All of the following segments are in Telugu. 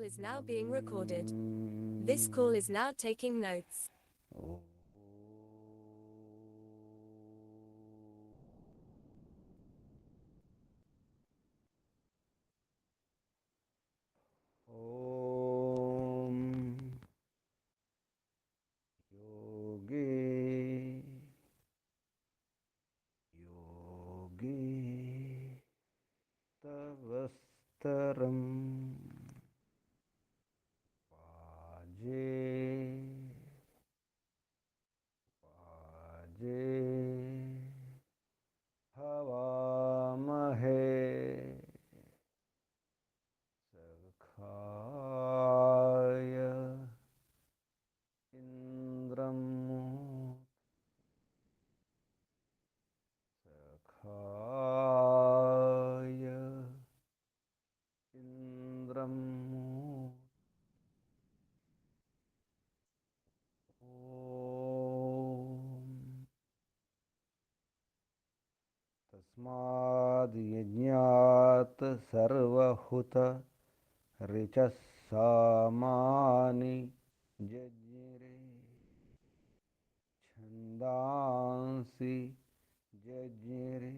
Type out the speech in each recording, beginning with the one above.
is now being recorded. This call is now taking notes. ॐ योगे योगे तवस्तरं वाजे वाजे हवामहे सखाय इन्द्रं सखाय इन्द्रं ॐ तस्माद् यज्ञात् सर्वहुत ऋचः सामानि जज्ञिरे छन्दांसि जज्ञिरे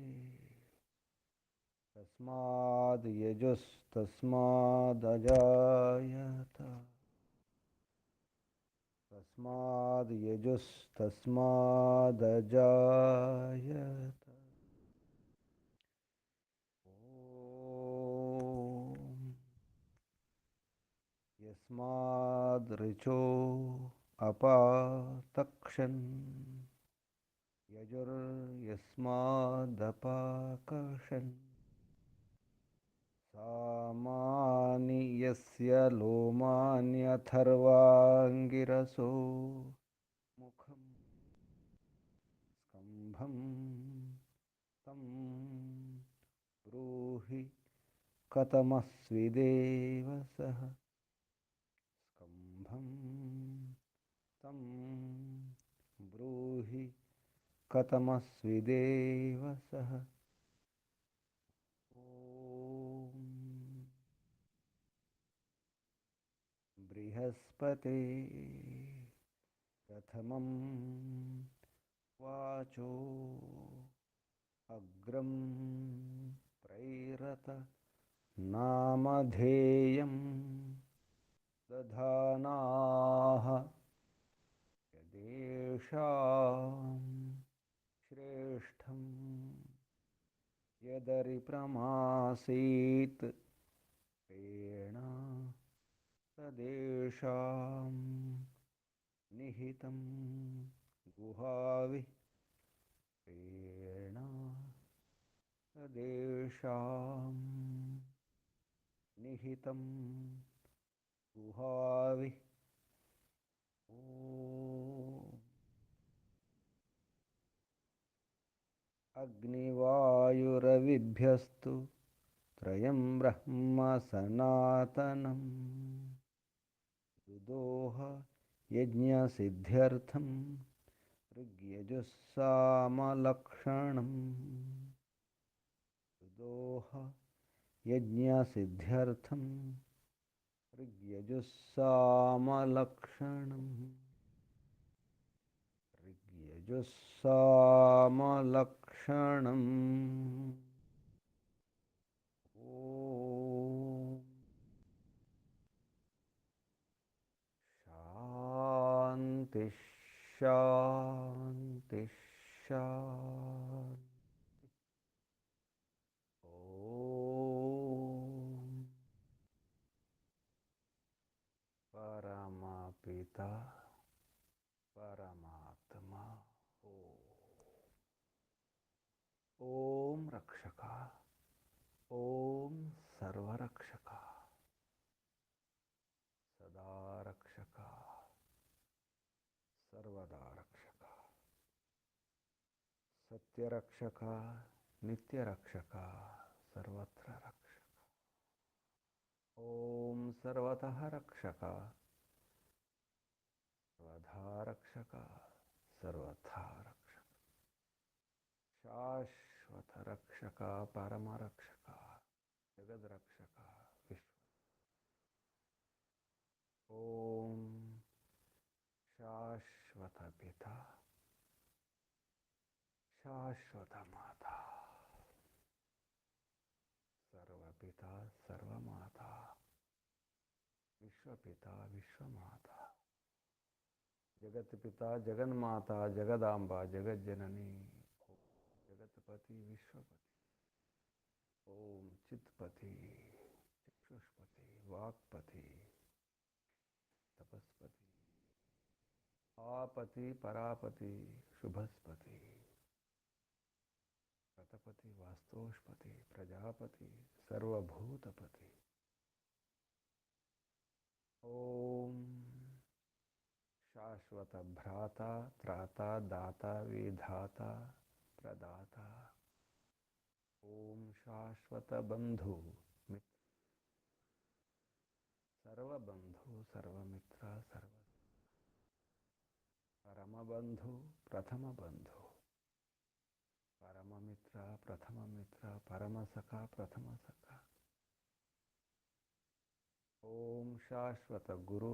तस्माद् यजुस्तस्मादजायत तस्माद् यजुस्तस्मादजायत ॐ यस्माद् ऋचो अपातक्षन् यजुर्यस्मादपाकर्षन् सामानि यस्य लोमान्यथर्वाङ्गिरसो मुखं स्कम्भं तं ब्रूहि कथमस्विदेव सः स्कम्भं तं ब्रूहि कथमस्विदेव सः ॐ बृहस्पते प्रथमं वाचो अग्रं प्रैरत नामधेयं दधानाः यदेषां श्रेष्ठं यदरिप्रमासीत् प्रेण तदेषां निहितं गुहाविः प्रेण तदेषां निहितं गुहाविः ॐ अग्निवायुरविभ्यस्तु त्रयं ब्रह्म सनातनं दुदोह यज्ञसिद्ध्यर्थं ऋग्यजुस्सामलक्षणम् दुदोह यज्ञसिद्ध्यर्थं ऋग्यजुस्सामलक्षणम् ऋग्यजुस्सामलक्षणम् ॐ शान्ति शान्ति शान्ति ॐ परमपिता परमात्मा ॐ रक्षका ॐ सर्वरक्षका सदा रक्षका सर्वदा रक्षका सत्यरक्षका नित्यरक्षका सर्वत्र रक्षका ॐ सर्वतः रक्षका सर्वधा रक्षका सर्वथा रक्षका शाश्वत रक्षका परमरक्षका जगद्रक्षका विश्व ఓం శాశ్వత పిత శాశ్వత మాత సర్వపిత సర్వమాత విశ్వపిత విశ్వమాత జగత్పిత జగన్మాత జగదాంబ జగజ్జనని జగత్పతి విశ్వపతి ఓం చిత్పతి చక్షుష్పతి వాక్పతి तपस्पति आपति परापति शुभस्पति प्रतपति वास्तोष्पति प्रजापति सर्वभूतपति ओम शाश्वत भ्राता त्राता दाता विधाता प्रदाता ओम शाश्वत बंधु सर्वबंधु सर्वमित्र सर्व परम बंधु प्रथम बंधु परम मित्र प्रथम मित्र परम सखा प्रथम सखा ओम शाश्वत गुरु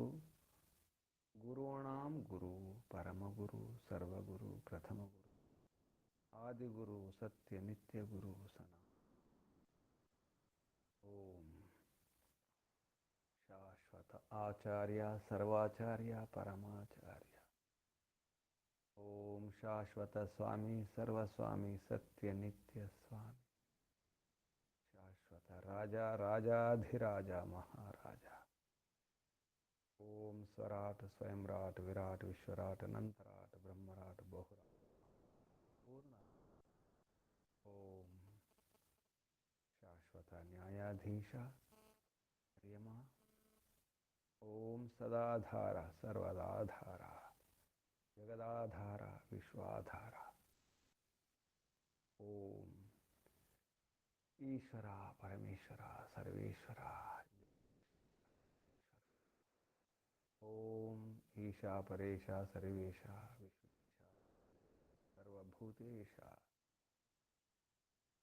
गुरूणां गुरु परम गुरु सर्वगुरु प्रथम गुरु आदि गुरु सत्य नित्य गुरु सना ओम शाश्वत आचार्य सर्वाचार्य परमाचार्य ओम शाश्वत स्वामी सर्वस्वामी सत्य नित्य स्वामी शाश्वत राजा राजाधिराजा महाराजा ओम स्वराट स्वयंराट विराट विश्वराट अनंतराट ब्रह्मराट बहुराट पूर्ण ओम शाश्वत न्यायाधीश प्रियमा ओम सदाधारा सर्वदाधारा जगदाधारा विश्वाधारा ओम ईश्वरा परमेश्वरा सर्वेश्वरा ओम ईशा परेशा सर्वेशा विश्वेशा सर्वभूतेशा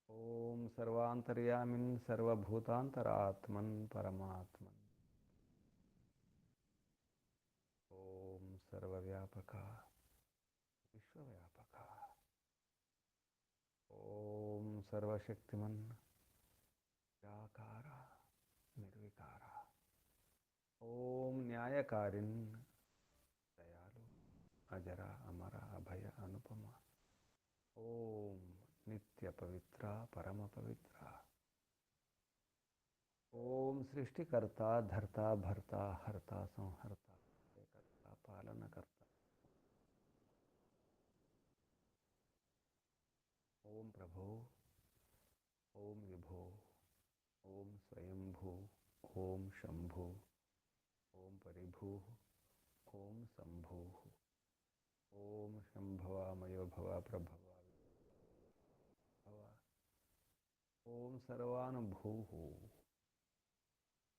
ओम सर्वांतर्यामिन् सर्वभूतांतरात्मन् परमात्मन् ओम सर्वव्यापका विश्वव्यापका ओम सर्वशक्तिमन् निराकारा निर्विकारा ओम न्यायकारिन् दयालु अजरा अमरा अभय अनुपमा ओम नित्य पवित्रा परम पवित्रा ओम सृष्टिकर्ता धर्ता भर्ता हर्ता संहर्ता करता पालन करता ओम प्रभो ओम विभो ओम स्वयंभू ओम शंभु ओम परिभू ओम शंभु ओम शंभवा मयो भवा प्रभवा भवा ओम सर्वानुभूः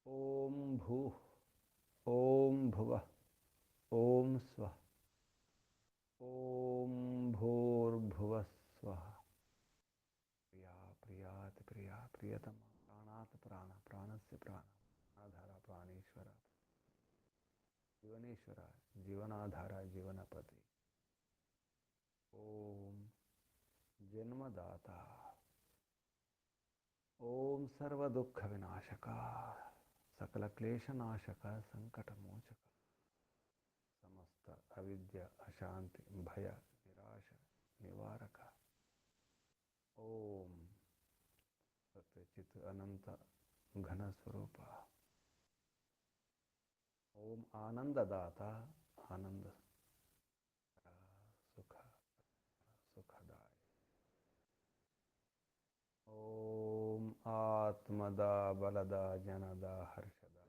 ओम भूः ओम भुवः ओम स्वः ओम भूर्भुवः स्वः प्रिया प्रियात् प्रिया प्रियतमा प्राणात् प्राण प्राणस्य प्राण आधारा प्राणेश्वर जीवनेश्वर जीवनाधारा जीवनपति ओम जन्मदाता ओम सर्वदुःख विनाशका सकल क्लेशनाशक संकटमोचक समस्त अविद्या अशांति भय निराश निवारक ओम सत्यचित अनंत घन स्वरूप ओम आनंददाता आनंद सुख सुखदाय ओम आत्मदा बलदा जनदा हर्षदा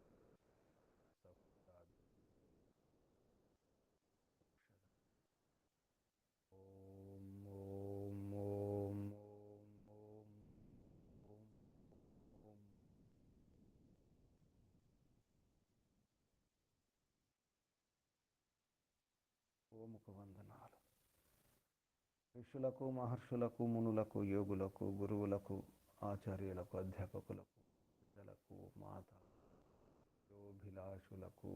सफदा ओम ओम ओम ओम ओम ओम ओम ఓముకు వందనాలు. ఋషులకు మహర్షులకు మునులకు యోగులకు గురువులకు ఆచార్యులకు అధ్యాపకులకు పెద్దలకు మాత అభిలాషులకు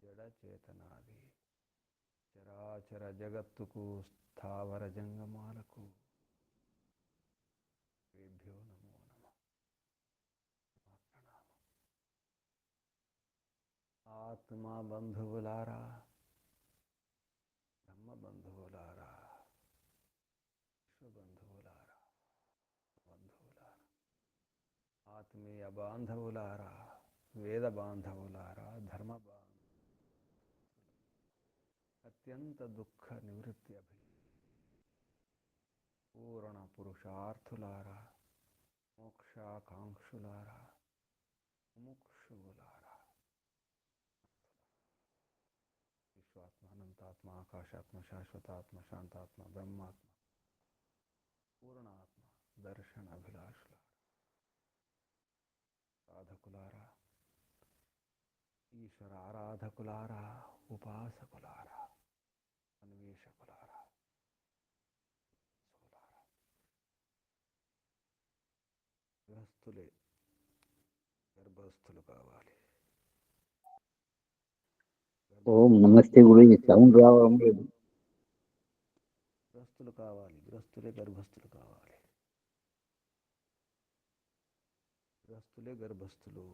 జడ చేతనాది చరాచర జగత్తుకు స్థావర జంగమాలకు వేభ్యో నమో నమః. ఆత్మ బంధువులారా, బ్రహ్మ బంధువులారా, విశ్వబంధువులారా, బంధువులారా, ఆత్మీయ బాంధవులారా, వేద బాంధవులారా, ధర్మ అత్యంత దుఃఖ నివృత్తి పూర్ణ పురుషార్థులారా, మోక్షాకాంక్షులారా, ముముక్షువులారా, విశ్వాత్మ, అనంతాత్మ, ఆకాశాత్మ, శాశ్వతాత్మ, శాంతాత్మ, బ్రహ్మాత్మ, పూర్ణాత్మ, దర్శన అభిలాషులారా, సాధకులారా, ఈశ్వర ఆరాధకులారా, ఉపాసకులారా, అన్వేషకులారా, గృహస్థులే గర్భస్థులు కావాలి. ఓం నమస్తే గురు, సౌండ్ రావడం లేదు. గృహస్థులు కావాలి, గృహస్థులే గర్భస్థులు కావాలి, గృహస్థులే గర్భస్థులు.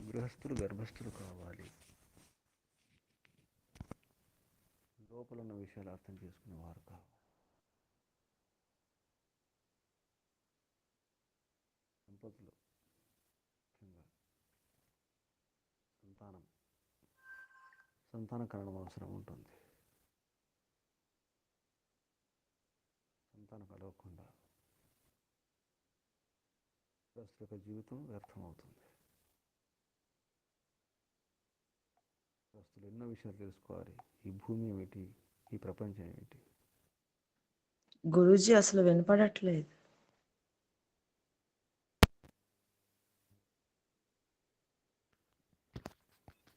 గృహస్థులు గర్భస్థులు కావాలి. లోపల ఉన్న విషయాలు అర్థం చేసుకునేవారు కావాలి. దంపతులు ముఖ్యంగా సంతానకరణం అవసరం ఉంటుంది. సంతానం కలగకుండా గృహస్థుల యొక్క జీవితం వ్యర్థమవుతుంది. గృహస్థులు ఎన్నో విషయాలు తెలుసుకోవాలి. ఈ భూమి ఏమిటి, ఈ ప్రపంచం ఏమిటి. గురూజీ అసలు వినపడట్లేదు.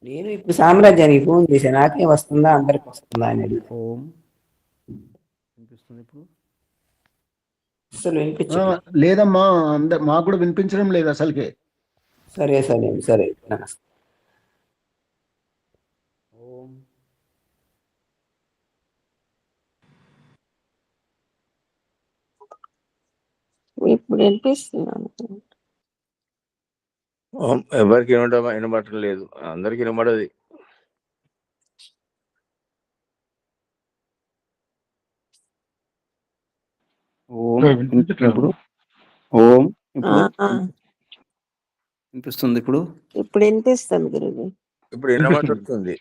నేను ఇప్పుడు సామ్రాజ్యానికి ఫోన్ చేశాను, నాకేం వస్తుందా అందరికి వస్తుందా అనేది. ఓం వినిపిస్తుంది ఇప్పుడు? అసలు వినిపించట్లేదు. లేదమ్మా, మాకు కూడా వినిపించడం లేదు అసలుకే. సరే సరే సరే, నమస్తే. ఓం ఇప్పుడు వినిపిస్తున్నాను. ఎవరికి వినబడటం లేదు, అందరికి వినబడది. ఓం ఇప్పుడు? ఓం ఇప్పుడు వినిపిస్తుంది? ఇప్పుడు వినిపిస్తుంది గురుజీ. ఇప్పుడు వినబడుతుంది.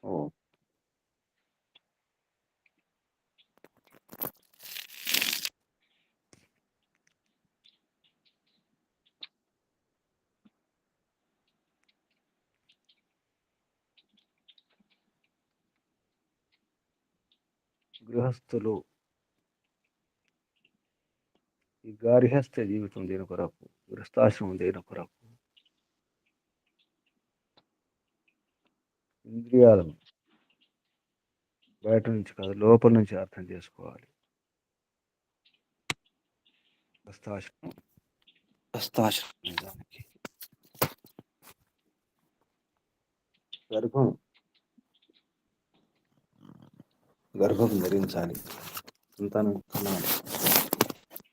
ఓ గృహస్థులు, ఈ గార్హస్థ జీవితం దేని కొరకు, గృహస్థాశ్రమం దేని కొరకు? ఇంద్రియాలను బయట నుంచి కాదు, లోపల నుంచి అర్థం చేసుకోవాలి. గృహస్థాశ్రమం నిజానికి గర్భం ధరించాలి, సంతానం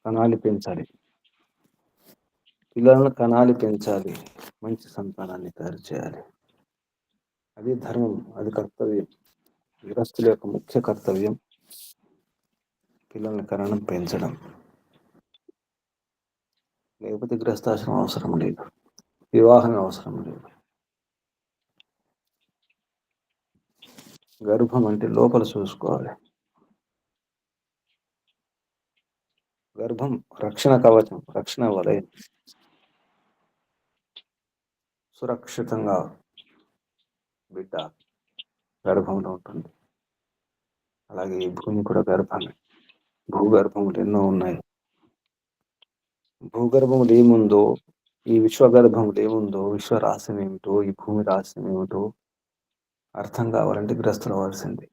కణాలి పెంచాలి, పిల్లలను కణాలి పెంచాలి, మంచి సంతానాన్ని తయారు చేయాలి. అది ధర్మం, అది కర్తవ్యం. గృహస్థుల యొక్క ముఖ్య కర్తవ్యం పిల్లల్ని కనడం, పెంచడం. లేకపోతే గృహస్థాశ్రమం అవసరం లేదు, వివాహం అవసరం లేదు. గర్భం అంటే లోపల చూసుకోవాలి. గర్భం రక్షణ కవచం, రక్షణ వలయం. సురక్షితంగా బిడ్డ గర్భంలో ఉంటుంది. అలాగే ఈ భూమి కూడా గర్భమే. భూగర్భములు ఎన్నో ఉన్నాయి. భూగర్భములు ఏముందో, ఈ విశ్వగర్భములు ఏముందో, విశ్వరాశి ఏమిటో, ఈ భూమి రాశి ఏమిటో అర్థం కావాలంటే గ్రస్తులు అవ్వాల్సింది.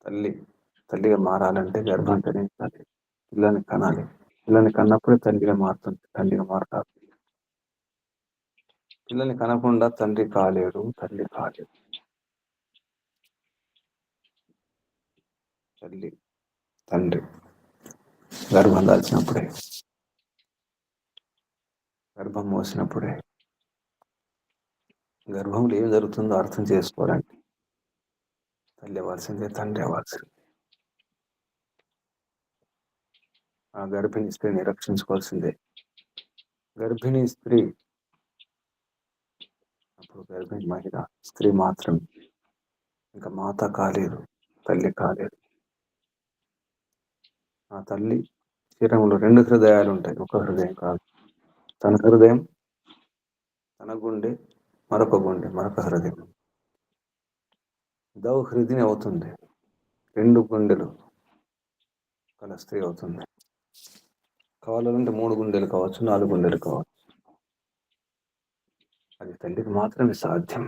తల్లి తల్లిగా మారాలంటే గర్భం ధరించాలి, పిల్లని కనాలి. పిల్లని కన్నప్పుడే తల్లిగా మారుతుంది, తల్లిగా మారుతారు. పిల్లని కనకుండా తండ్రి కాలేడు, తల్లి కాలేడు. తల్లి తండ్రి గర్భం దాల్చినప్పుడే, గర్భం మోసినప్పుడే, గర్భంలో ఏం జరుగుతుందో అర్థం చేసుకోవాలంటే తల్లి అవ్వాల్సిందే, తండ్రి అవ్వాల్సిందే. ఆ గర్భిణీ స్త్రీని రక్షించుకోవాల్సిందే. గర్భిణీ స్త్రీ అప్పుడు గర్భిణీ మహిళ స్త్రీ మాత్రం, ఇంకా మాత కాలేదు, తల్లి కాలేదు. ఆ తల్లి శరీరంలో 2 హృదయాలు ఉంటాయి, ఒక హృదయం కాదు. తన హృదయం, తన గుండె, మరొక గుండె, మరొక హృదయం. దౌ హృదిని అవుతుంది, 2 గుండెలు కల స్త్రీ అవుతుంది. కావాలంటే 3 గుండెలు కావచ్చు, 4 గుండెలు కావచ్చు. అది తల్లికి మాత్రమే సాధ్యం,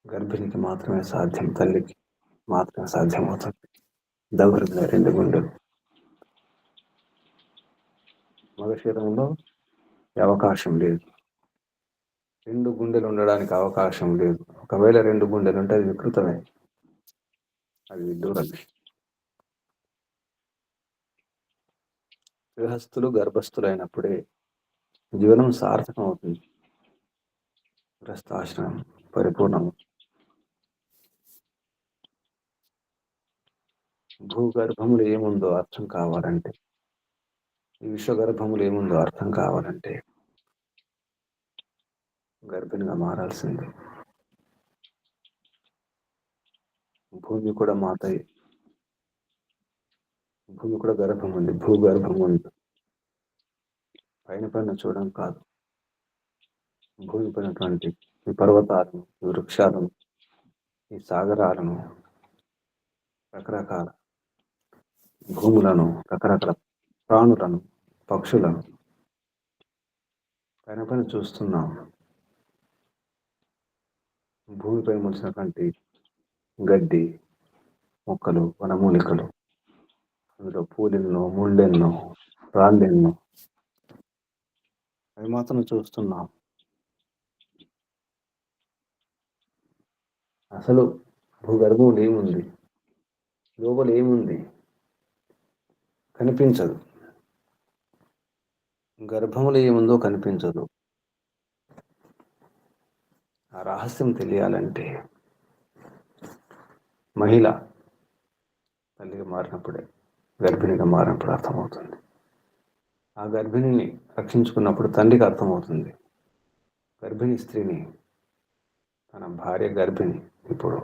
గర్భిణికి మాత్రమే సాధ్యం, తల్లికి మాత్రమే సాధ్యం అవుతుంది. దౌ హృదయ 2 గుండెలు. మగ శరీరంలో అవకాశం లేదు, 2 గుండెలు ఉండడానికి అవకాశం లేదు. ఒకవేళ 2 గుండెలు ఉంటే అది వికృతమే, అది విడ్డూరమే. గృహస్థులు గర్భస్థులైనప్పుడే జీవనం సార్థకం అవుతుంది, గృహస్థాశ్రమం పరిపూర్ణం. భూగర్భములు ఏముందో అర్థం కావాలంటే, ఈ విశ్వగర్భములు ఏముందో అర్థం కావాలంటే గర్భిణిగా మారాల్సిందే. భూమి కూడా మాతయే, భూమి కూడా గర్భం ఉంది, భూగర్భం ఉంది. పైన పైన చూడడం కాదు, భూమి పైనటువంటి ఈ పర్వతాలను, ఈ వృక్షాలను, ఈ సాగరాలను, రకరకాల భూములను, రకరకాల ప్రాణులను, పక్షులను పైన పైన చూస్తున్నాం. భూమిపై మొలిచినటువంటి గడ్డి, మొక్కలు, వనమూలికలు, అందులో పూలెన్నో, ముళ్ళెన్నో, రాళ్ళెన్నో, అవి మాత్రం చూస్తున్నాం. అసలు భూగర్భంలో ఏముంది, లోపల ఏముంది కనిపించదు. గర్భంలో ఏముందో కనిపించదు. ఆ రహస్యం తెలియాలంటే మహిళ తల్లిగా మారినప్పుడే, గర్భిణిగా మారినప్పుడు అర్థమవుతుంది. ఆ గర్భిణిని రక్షించుకున్నప్పుడు తండ్రికి అర్థమవుతుంది. గర్భిణీ స్త్రీని, తన భార్య గర్భిణి, ఇప్పుడు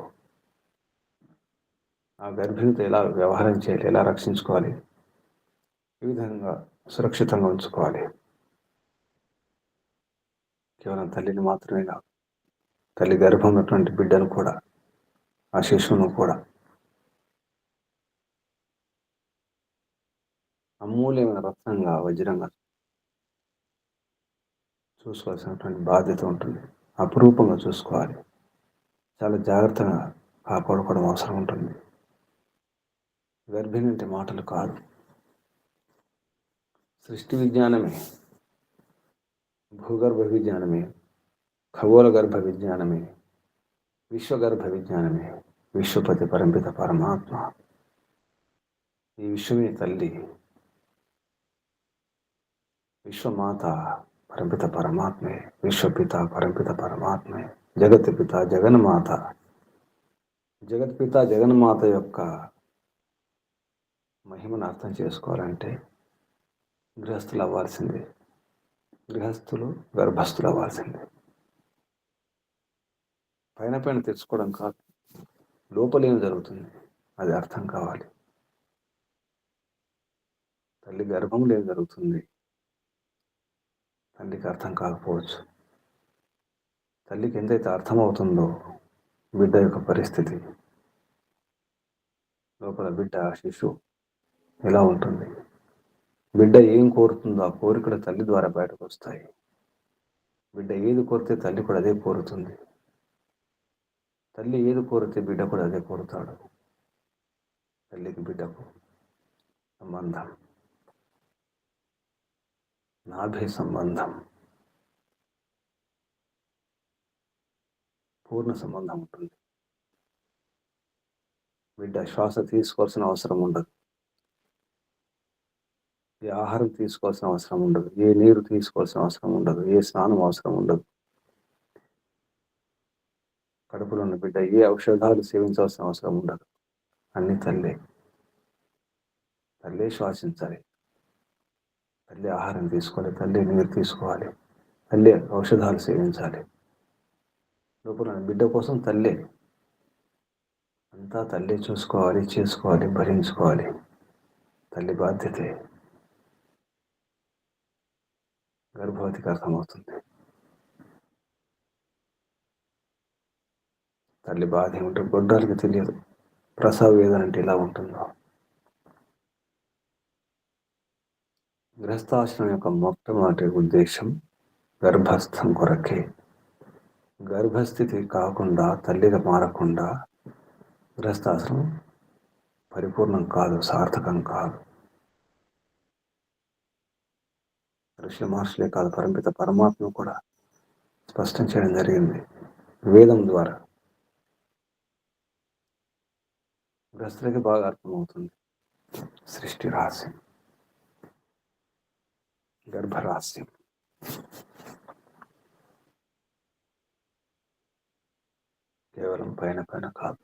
ఆ గర్భిణితో ఎలా వ్యవహారం చేయాలి, ఎలా రక్షించుకోవాలి, ఈ విధంగా సురక్షితంగా ఉంచుకోవాలి. కేవలం తల్లిని మాత్రమే కాదు, తల్లి గర్భం ఉన్నటువంటి బిడ్డను కూడా, ఆ శిశువును కూడా అమూల్యమైన రత్నంగా, వజ్రంగా చూసుకోవాల్సినటువంటి బాధ్యత ఉంటుంది. అపురూపంగా చూసుకోవాలి, చాలా జాగ్రత్తగా కాపాడుకోవడం అవసరం ఉంటుంది. గర్భిణి అంటే మాటలు కాదు, సృష్టి విజ్ఞానమే, భూగర్భ విజ్ఞానమే, ఖగోళ గర్భ విజ్ఞానమే, విశ్వగర్భ విజ్ఞానమే, విశ్వపతి పరంపిత పరమాత్మ. ఈ విశ్వమే తల్లి, విశ్వమాత పరంపిత పరమాత్మే, విశ్వపిత పరంపిత పరమాత్మే, జగత్పిత జగన్మాత. జగత్పిత జగన్మాత యొక్క మహిమను అర్థం చేసుకోవాలంటే గృహస్థులు అవ్వాల్సిందే, గృహస్థులు గర్భస్థులు అవ్వాల్సిందే. పైన పైన తెచ్చుకోవడం కాదు, లోపల ఏం జరుగుతుంది అది అర్థం కావాలి. తల్లి గర్భంలో ఏం జరుగుతుంది తల్లికి అర్థం కాకపోవచ్చు. తల్లికి ఎంతైతే అర్థమవుతుందో బిడ్డ యొక్క పరిస్థితి, లోపల బిడ్డ శిశువు ఎలా ఉంటుంది, బిడ్డ ఏం కోరుతుందో ఆ కోరికలు తల్లి ద్వారా బయటకు వస్తాయి. బిడ్డ ఏది కోరితే తల్లి కూడా అదే కోరుతుంది, తల్లి ఏది కోరితే బిడ్డ కూడా అదే కోరుతాడు. తల్లికి బిడ్డకు సంబంధం నాభి సంబంధం, పూర్ణ సంబంధం ఉంటుంది. బిడ్డ శ్వాస తీసుకోవాల్సిన అవసరం ఉండదు, ఏ ఆహారం తీసుకోవాల్సిన అవసరం ఉండదు, ఏ నీరు తీసుకోవాల్సిన అవసరం ఉండదు, ఏ స్నానం అవసరం ఉండదు. కడుపులో ఉన్న బిడ్డ ఏ ఔషధాలు సేవించాల్సిన అవసరం ఉండదు. అన్ని తల్లే శ్వాసించాలి, తల్లి ఆహారం తీసుకోవాలి, తల్లి నీరు తీసుకోవాలి, తల్లి ఔషధాలు సేవించాలి. లోపల బిడ్డ కోసం తల్లి అంతా తల్లి చూసుకోవాలి, చేసుకోవాలి, భరించుకోవాలి. తల్లి బాధ్యతే గర్భవతికి అర్థమవుతుంది. తల్లి బాధ ఏమిటో గొడ్డాలకి తెలియదు. ప్రసవ వేదన అంటే ఇలా ఉంటుందో. గృహస్థాశ్రమం యొక్క మొట్టమొదటి ఉద్దేశం గర్భస్థం కొరకే. గర్భస్థితి కాకుండా, తల్లిగా మారకుండా గృహస్థాశ్రమం పరిపూర్ణం కాదు, సార్థకం కాదు. ఋషి మహర్షులే కాదు, పరమిత పరమాత్మ కూడా స్పష్టం చేయడం జరిగింది వేదం ద్వారా. గృహస్థులకి బాగా అర్థమవుతుంది సృష్టి రహస్యం, గర్భరహస్యం. కేవలం పైన పైన కాదు,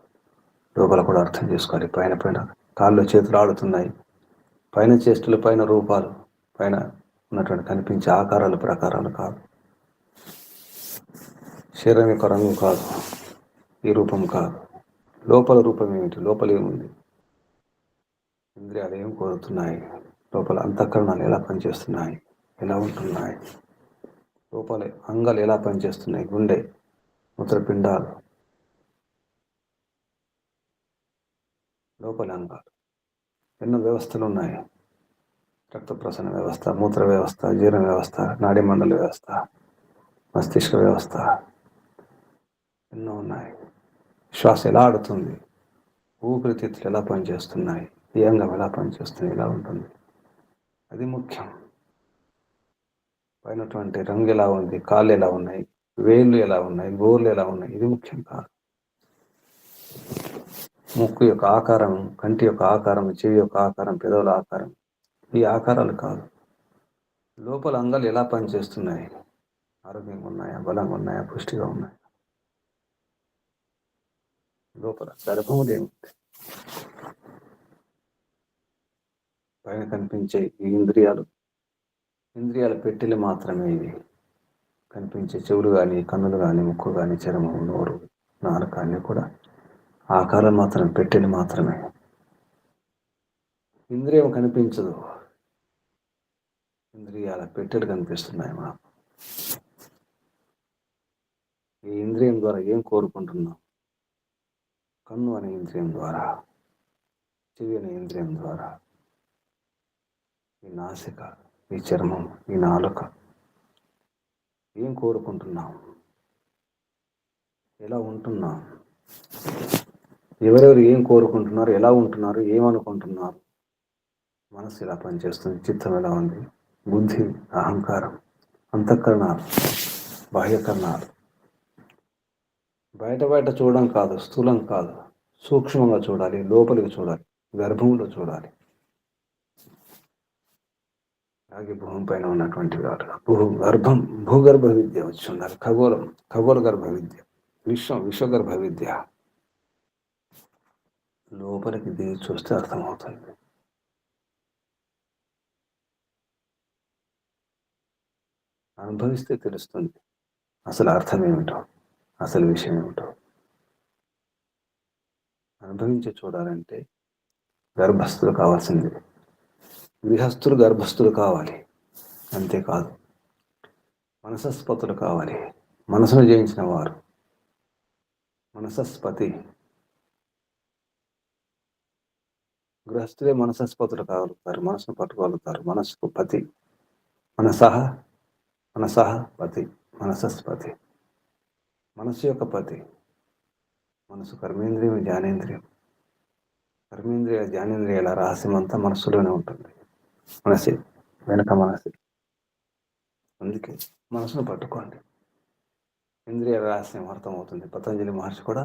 లోపల కూడా అర్థం చేసుకోవాలి. పైన పైన కాళ్ళు చేతులు ఆడుతున్నాయి, పైన చేష్టలు, పైన రూపాలు, పైన ఉన్నటువంటి కనిపించే ఆకారాలు ప్రకారాలు కాదు. శరీరం యొక్క రంగు కాదు, ఈ రూపం కాదు. లోపల రూపం ఏమిటి, లోపల ఏముంది, ఇంద్రియాలు ఏం కోరుతున్నాయి, లోపల అంతఃకరణాలు ఎలా పనిచేస్తున్నాయి, ఎలా ఉంటున్నాయి, లోపల అంగాలు ఎలా పనిచేస్తున్నాయి, గుండె, మూత్రపిండాలు, లోపల అంగాలు. ఎన్నో వ్యవస్థలు ఉన్నాయి. రక్త ప్రసరణ వ్యవస్థ, మూత్ర వ్యవస్థ, జీర్ణ వ్యవస్థ, నాడీ మండల వ్యవస్థ, మస్తిష్క వ్యవస్థ, ఎన్నో ఉన్నాయి. శ్వాస ఎలా ఆడుతుంది, ఊపిరితిత్తులు ఎలా పనిచేస్తున్నాయి, ఈ అంగం ఎలా పనిచేస్తుంది, ఎలా ఉంటుంది, అది ముఖ్యం. పైనటువంటి రంగు ఎలా ఉంది, కాళ్ళు ఎలా ఉన్నాయి, వేళ్ళు ఎలా ఉన్నాయి, గోర్లు ఎలా ఉన్నాయి, ఇది ముఖ్యం కాదు. ముక్కు యొక్క ఆకారం, కంటి యొక్క ఆకారం, చెవి యొక్క ఆకారం, పెదవుల ఆకారం, ఈ ఆకారాలు కాదు. లోపల అంగాలు ఎలా పనిచేస్తున్నాయి, ఆరోగ్యంగా ఉన్నాయా, బలంగా ఉన్నాయా, పుష్టిగా ఉన్నాయా, లోపల గర్భములు ఏమిటి, పైన కనిపించే ఈ ఇంద్రియాల పెట్టెలు మాత్రమే. ఇవి కనిపించే చెవులు కానీ, కన్నులు కానీ, ముక్కు కానీ, చర్మం, నోరు, నాలుక అన్నీ కూడా ఆకారం మాత్రం, పెట్టెలు మాత్రమే. ఇంద్రియం కనిపించదు, ఇంద్రియాల పెట్టెలు కనిపిస్తున్నాయి మాకు. ఈ ఇంద్రియం ద్వారా ఏం కోరుకుంటున్నాం? కన్ను అనే ఇంద్రియం ద్వారా, చెవి అనే ఇంద్రియం ద్వారా, ఈ నాసిక, ఈ చర్మం, ఈ నాలుక ఏం కోరుకుంటున్నాం, ఎలా ఉంటున్నాం, ఎవరెవరు ఏం కోరుకుంటున్నారు, ఎలా ఉంటున్నారు, ఏమనుకుంటున్నారు, మనసు ఎలా పనిచేస్తుంది, చిత్తం ఎలా ఉంది, బుద్ధి, అహంకారం, అంతఃకరణాలు, బాహ్యకరణాలు. బయట చూడడం కాదు, స్థూలం కాదు, సూక్ష్మంగా చూడాలి, లోపలికి చూడాలి, గర్భంలో చూడాలి. అలాగే భూమి పైన ఉన్నటువంటి వారు భూగర్భ విద్య వచ్చి ఉండాలి. ఖగోళ గర్భ విద్య, విశ్వగర్భ విద్య లోపలికి దిగి చూస్తే అర్థమవుతుంది. అనుభవిస్తే తెలుస్తుంది అసలు అర్థం ఏమిటో, అసలు విషయం ఏమిటో. అనుభవించి చూడాలంటే గర్భస్థులు కావాల్సింది. గృహస్థులు గర్భస్థులు కావాలి, అంతేకాదు మనసస్పతులు కావాలి. మనసును జయించిన వారు మనసస్పతి. గృహస్థులే మనసస్పతులు కాగలుగుతారు, మనసును పట్టుకోగలుగుతారు. మనసుకు పతి, మనసహ పతి, మనసస్పతి, మనసు యొక్క పతి. మనసు కర్మేంద్రియం, జ్ఞానేంద్రియం. కర్మేంద్రియాల జ్ఞానేంద్రియాల రహస్యం అంతా మనస్సులోనే ఉంటుంది. మనసే వెనక మనసే. అందుకే మనసును పట్టుకోండి. ఇంద్రియ రహస్యం అర్థమవుతుంది. పతంజలి మహర్షి కూడా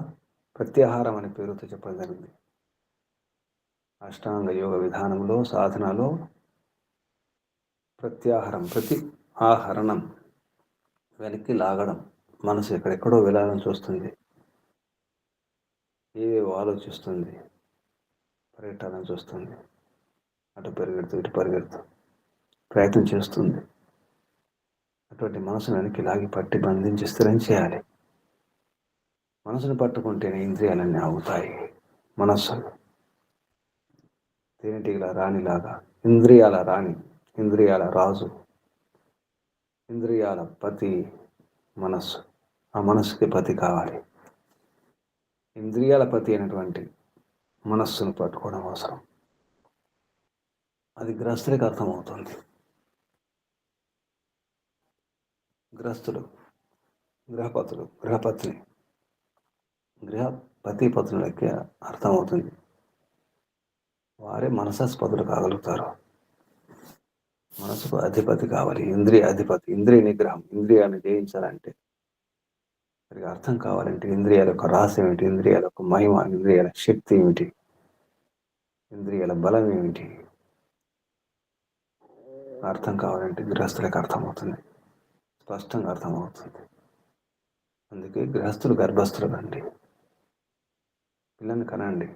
ప్రత్యాహారం అనే పేరుతో చెప్పడం జరిగింది. అష్టాంగ యోగ విధానంలో సాధనలో ప్రత్యాహారం, ప్రతి ఆహరణం, వెనక్కి లాగడం. మనసు ఎక్కడెక్కడో వెళ్ళాలని చూస్తుంది, ఏవేవో ఆలోచిస్తుంది, పరిగెట్టాలని చూస్తుంది, అటు పరిగెడుతూ ఇటు పరిగెడుతూ ప్రయత్నం చేస్తుంది. అటువంటి మనసును వెనక్కి లాగి పట్టి బంధించి స్థిరం చేయాలి. మనసును పట్టుకుంటేనే ఇంద్రియాలన్నీ ఆగుతాయి. మనస్సు తేనెటీగల రాణిలాగా, ఇంద్రియాల రాణి, ఇంద్రియాల రాజు, ఇంద్రియాల పతి మనస్సు. ఆ మనస్సుకి పతి కావాలి. ఇంద్రియాల పతి అయినటువంటి మనస్సును పట్టుకోవడం అవసరం. అది గృహస్థుడికి అర్థమవుతుంది. గృహస్థుడు, గృహపతులు, గృహపత్ని, గృహపతి పత్నులకి అర్థమవుతుంది. వారే మనసాస్పదులు కాగలుగుతారు. మనసుకు అధిపతి కావాలి, ఇంద్రియ అధిపతి, ఇంద్రియ నిగ్రహం. ఇంద్రియాన్ని జయించాలంటే, వారికి అర్థం కావాలంటే ఇంద్రియాల యొక్క రహస్యం ఏమిటి, ఇంద్రియాల యొక్క మహిమ, ఇంద్రియాల శక్తి ఏమిటి, ఇంద్రియాల బలం ఏమిటి అర్థం కావాలంటే గృహస్థులకు అర్థమవుతుంది, స్పష్టంగా అర్థమవుతుంది. అందుకే గృహస్థులు గర్భస్థులు కండి. పిల్లని కనండి.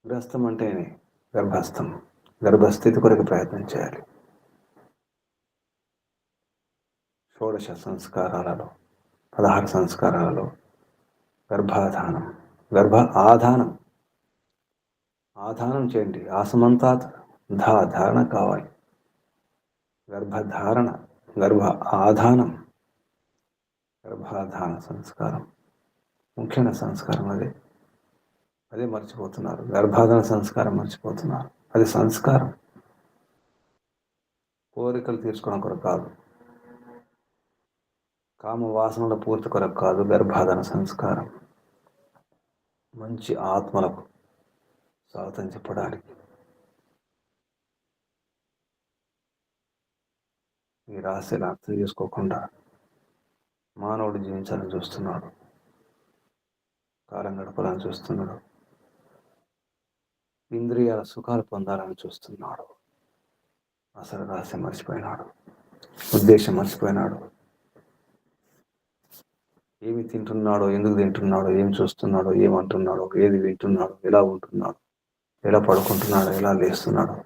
గృహస్థం అంటేనే గర్భస్థం. గర్భస్థితి కొరకు ప్రయత్నం చేయాలి. షోడశ సంస్కారాలలో 16 సంస్కారాలలో గర్భాధానం, గర్భ ఆధానం, ఆధానం చేయండి. ఆసమంతాత్ ధారణ కావాలి. గర్భధారణ, గర్భ ఆధానం, గర్భాధాన సంస్కారం ముఖ్యమైన సంస్కారం. అదే మర్చిపోతున్నారు. గర్భాధాన సంస్కారం మర్చిపోతున్నారు. అది సంస్కారం. కోరికలు తీర్చుకోవడం కొరకు కాదు, కామ వాసనల పూర్తి కొరకు కాదు. గర్భాధాన సంస్కారం మంచి ఆత్మలకు స్వాగతం చెప్పడానికి. ఈ రహస్యాలు అర్థం చేసుకోకుండా మానవుడు జీవించాలని చూస్తున్నాడు, కాలం గడపాలని చూస్తున్నాడు, ఇంద్రియాల సుఖాలు పొందాలని చూస్తున్నాడు. అసలు రహస్యం మర్చిపోయినాడు, ఉద్దేశం మర్చిపోయినాడు. ఏమి తింటున్నాడో, ఎందుకు తింటున్నాడో, ఏం చూస్తున్నాడో, ఏమంటున్నాడో, ఏది వింటున్నాడో, ఎలా ఉంటున్నాడు, ఎలా పడుకుంటున్నాడో, ఎలా లేస్తున్నాడో,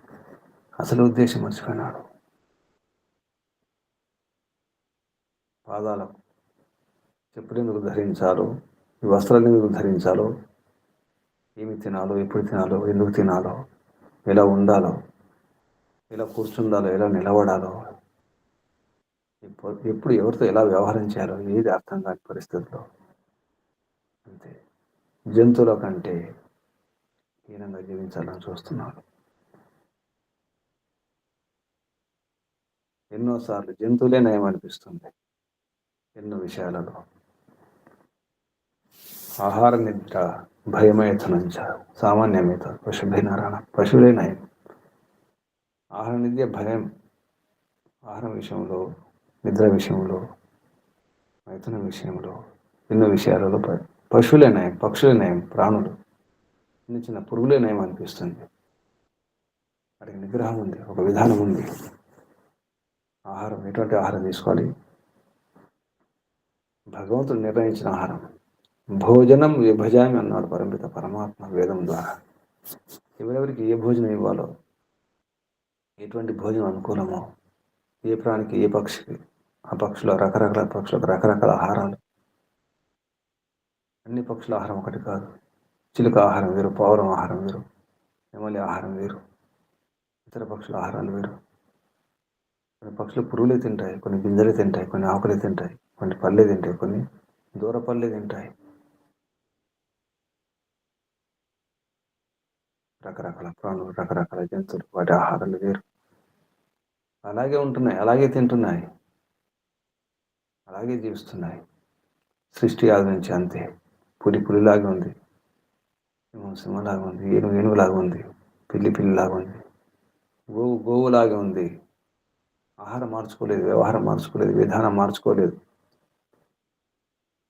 అసలు ఉద్దేశం మర్చిపోయినాడు. పాదాలకు చెప్పులు ఎందుకు ధరించాలో, ఈ వస్త్రాలు ఎందుకు ధరించాలో, ఏమి తినాలో, ఎప్పుడు తినాలో, ఎందుకు తినాలో, ఎలా ఉండాలో, ఎలా కూర్చుండాలో, ఎలా నిలబడాలో, ఎప్పుడు ఎవరితో ఎలా వ్యవహారం చేయాలో ఏది అర్థం కాని పరిస్థితుల్లో. అంతే. జంతువుల కంటే హీనంగా జీవించాలని చూస్తున్నాడు. ఎన్నోసార్లు జంతువులే నయం అనిపిస్తుంది ఎన్నో విషయాలలో. ఆహార నిద్ర భయమేతనంచ సామాన్యమేత పశుభినారాయణ. పశువులే నయం. ఆహార నిద్ర భయం, ఆహారం విషయంలో, నిద్ర విషయంలో, మైథునం విషయంలో, ఎన్నో విషయాలలో పశువులే నయం, పక్షులే నయం, ప్రాణులు, చిన్న చిన్న పురుగులే నయం అనిపిస్తుంది. వాటికి నిగ్రహం ఉంది, ఒక విధానం ఉంది. ఆహారం ఎటువంటి ఆహారం తీసుకోవాలి? భగవంతుడు నిర్ణయించిన ఆహారం. భోజనం విభజామి అన్నాడు పరమిత పరమాత్మ వేదం ద్వారా. ఎవరెవరికి ఏ భోజనం ఇవ్వాలో, ఎటువంటి భోజనం అనుకూలమో, ఏ ప్రాణికి ఏ పక్షికి, ఆ పక్షుల రకరకాల పక్షులకు రకరకాల ఆహారాలు. అన్ని పక్షుల ఆహారం ఒకటి కాదు. చిలుక ఆహారం వేరు, పావురం ఆహారం వేరు, నెమలి ఆహారం వేరు, ఇతర పక్షుల ఆహారాలు వేరు. కొన్ని పక్షులు పురుగులే తింటాయి, కొన్ని గింజలే తింటాయి, కొన్ని ఆకులే తింటాయి, కొన్ని పళ్ళే తింటాయి, కొన్ని దూర పళ్ళే తింటాయి. రకరకాల ప్రాణులు, రకరకాల జంతువులు, వాటి ఆహారాలు వేరు. అలాగే ఉంటున్నాయి, అలాగే తింటున్నాయి, అలాగే జీవిస్తున్నాయి. సృష్టి ఆది నుంచి అంతే. పులిలాగే ఉంది, సింహలాగా ఉంది, ఏనుగులాగా ఉంది, పిల్లిలాగా ఉంది, గోవులాగా ఉంది. ఆహారం మార్చుకోలేదు, వ్యవహారం మార్చుకోలేదు, విధానం మార్చుకోలేదు.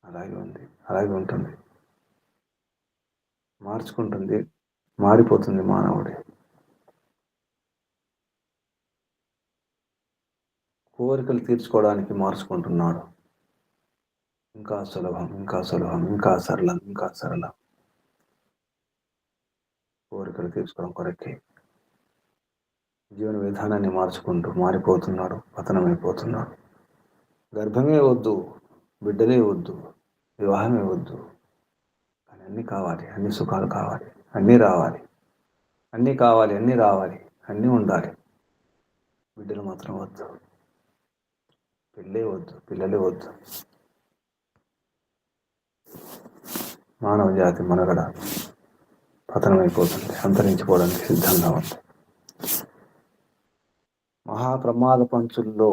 అలాగే ఉంది, అలాగే ఉంటుంది. మార్చుకుంటుంది, మారిపోతుంది మానవుడి. కోరికలు తీర్చుకోవడానికి మార్చుకుంటున్నాడు. ఇంకా సులభం, ఇంకా సులభం, ఇంకా సరళం, ఇంకా సరళం. కోరికలు తీర్చుకోవడం కొరకే జీవన విధానాన్ని మార్చుకుంటూ మారిపోతున్నాడు, పతనమైపోతున్నాడు. గర్భమే వద్దు, బిడ్డలే వద్దు, వివాహమే వద్దు, కానీ అన్నీ కావాలి, అన్ని సుఖాలు కావాలి, అన్నీ రావాలి, అన్నీ కావాలి, అన్నీ రావాలి, అన్నీ ఉండాలి. బిడ్డలు మాత్రం వద్దు, పెళ్ళే వద్దు, పిల్లలే వద్దు. మానవ జాతి మనుగడ పతనమైపోతుంది, అంతరించిపోవడానికి సిద్ధంగా ఉంది. మహాప్రమాద పంచుల్లో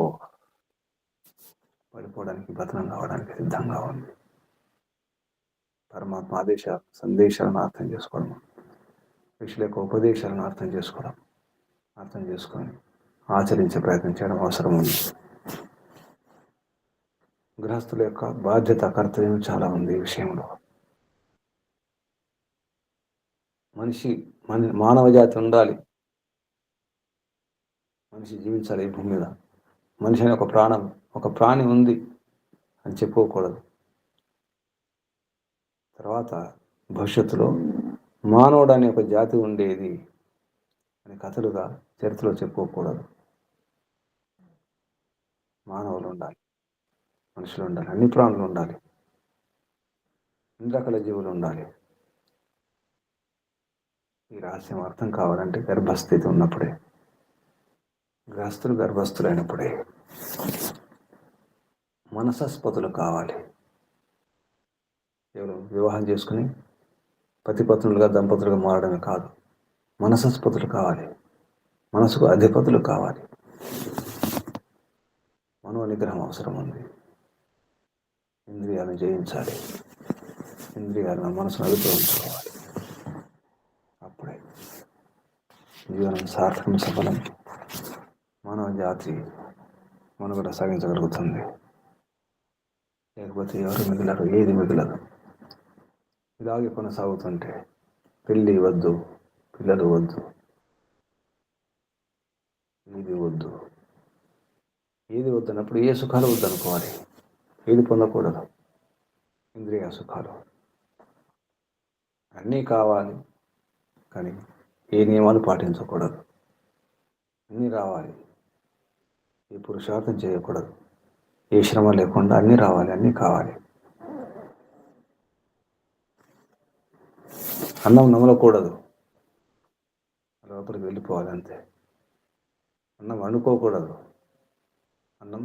పడిపోవడానికి, పతనం కావడానికి సిద్ధంగా ఉంది. పరమాత్మ సందేశాలను అర్థం చేసుకోవడం, ఋషుల యొక్క ఉపదేశాలను అర్థం చేసుకొని ఆచరించే ప్రయత్నం చేయడం అవసరం ఉంది. గృహస్థుల యొక్క బాధ్యత, కర్తవ్యం చాలా ఉంది ఈ విషయంలో. మానవ జాతి ఉండాలి, మనిషి జీవించాలి ఈ భూమి మీద. మనిషి అనే ఒక ప్రాణి ఉంది అని చెప్పుకోకూడదు. తర్వాత భవిష్యత్తులో మానవుడు అనే ఒక జాతి ఉండేది అని కథలుగా చరిత్రలో చెప్పుకోకూడదు. మానవులు ఉండాలి, మనుషులు ఉండాలి, అన్ని ప్రాణులు ఉండాలి, అన్ని రకాల జీవులు ఉండాలి. ఈ రహస్యం అర్థం కావాలంటే గర్భస్థితి ఉన్నప్పుడే, గర్భస్థులైనప్పుడే. మనసస్పతులు కావాలి. కేవలం వివాహం చేసుకుని పతిపత్నులుగా, దంపతులుగా మారడమే కాదు, మనసస్పతులు కావాలి, మనసుకు అధిపతులు కావాలి. మనో నిగ్రహం అవసరం ఉంది. ఇంద్రియాలను జయించాలి, ఇంద్రియాలను మనసును అదుపులో ఉంచుకోవాలి. అప్పుడే జీవనం సార్థకం, సఫలం, మానవ జాతి మనుగడ సాగించగలుగుతుంది. లేకపోతే ఎవరు మిగలరు, ఏది మిగలదు. ఇలాగే కొనసాగుతుంటే పెళ్ళి వద్దు, పిల్లలు వద్దు, ఏది వద్దన్నప్పుడు ఏ సుఖాలు వద్దనుకోవాలి, ఏది పొందకూడదు. ఇంద్రియ సుఖాలు అన్నీ కావాలి, కానీ ఏ నియమాలు పాటించకూడదు. అన్నీ రావాలి, ఏ పురుషార్థం చేయకూడదు, ఏ శ్రమ లేకుండా అన్నీ రావాలి, అన్నీ కావాలి. అన్నం నమలకూడదు, లోపలికి వెళ్ళిపోవాలి అంతే. అన్నం వండుకోకూడదు, అన్నం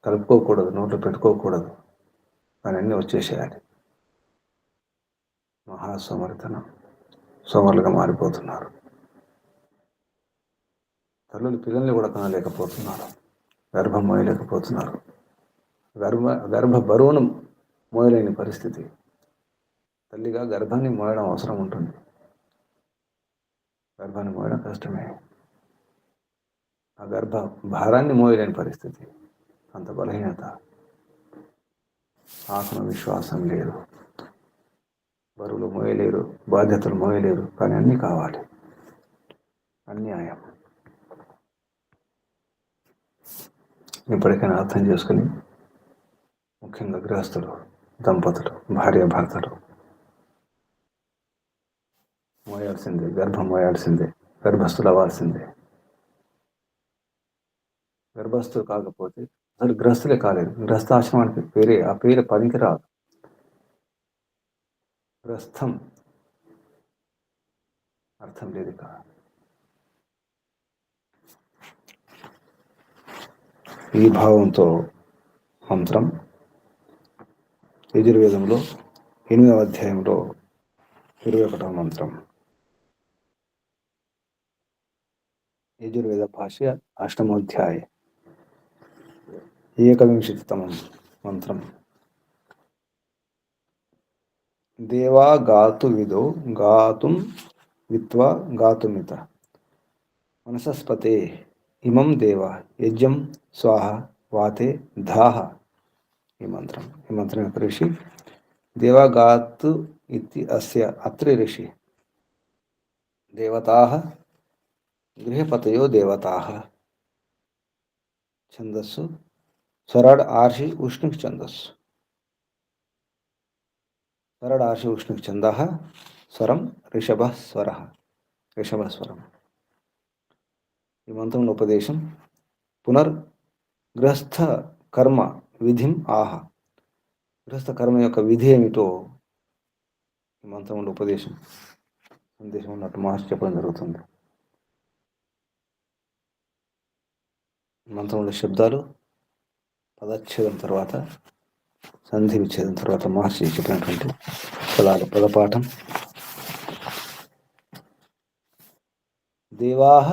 కలుపుకోకూడదు, నోట్లో పెట్టుకోకూడదు, కానీ అన్నీ వచ్చేసేయాలి. మహాసోమరితనం, సోమరులుగా మారిపోతున్నారు. తల్లులు పిల్లల్ని కూడా కనలేకపోతున్నారు, గర్భం మోయలేకపోతున్నారు. గర్భ బరువును మోయలేని పరిస్థితి. తల్లిగా గర్భాన్ని మోయడం అవసరం ఉంటుంది, గర్భాన్ని మోయడం కష్టమే. ఆ గర్భ భారాన్ని మోయలేని పరిస్థితి, అంత బలహీనత. ఆత్మవిశ్వాసం లేదు, బరువులు మోయలేరు, బాధ్యతలు మోయలేరు, కానీ అన్నీ కావాలి. అన్యాయం. ఇప్పటికైనా అర్థం చేసుకుని, ముఖ్యంగా గృహస్థులు, దంపతులు, భార్యాభర్తలు మోయాల్సిందే, గర్భం మోయాల్సిందే, గర్భస్థులు అవ్వాల్సిందే. గర్భస్థులు కాకపోతే అసలు గృహస్థులే కాలేదు. గృహస్థాశ్రమానికి ఆ పేరు పనికిరాదు. గృహస్థం అర్థం లేదు ఇక. ఈ భావంతో మంత్రం యజుర్వేదంలో 8వ అధ్యాయంలో 21వ మంత్రం. యజుర్వేద భాష్య 8వ అధ్యాయ 21తమం మంత్రం. దేవా గాతు విదో గాతుం విత్వా గాతుమిత మనసస్పతే ఇమం దేవ యజ్ఞం స్వాహ వాతే ధాహ. ఈ మంత్రం యొక్క ఋషి దేవాగాత్ ఇతి అస్య అత్రి ఋషి దేవతాః గృహపతయో దేవతాః. ఛందస్సు స్వరాడ్ ఆర్షి ఉష్ణుక్ ఛందస్సు. స్వరాడ్ ఆర్షి ఉష్ణుక్ ఛందః. స్వరం ఋషభస్వరం. ఈ మంత్రంలో ఉపదేశం గృహస్థ కర్మ విధిం ఆహ. గృహస్థ కర్మ యొక్క విధి ఏమిటో ఈ మంత్రంలో సందేశం ఉన్నట్టు మహర్షి చెప్పడం జరుగుతుంది. మంత్రంలో శబ్దాలు పదచ్ఛేదం తర్వాత సంధి విచ్ఛేదం తర్వాత మహర్షి చెప్పినటువంటి పదపాఠం. దేవాః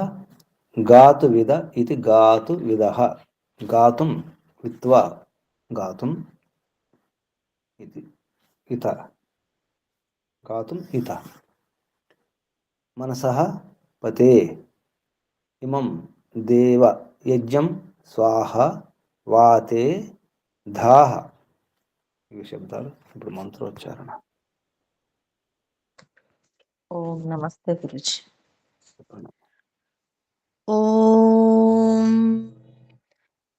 గాతు విద ఇది గాతు విదః. గాతుం విత్వా గాతుం ఇది ఇత గాతుం ఇత. మనసః పతే ఇమం దేవ యజ్ఞం స్వాహ వాతే ధాహ. ఇవి శబ్దాలు. ఇప్పుడు మంత్రోచ్చారణ. ఓం నమస్తే గురుజీ. చెప్పండి. ఓం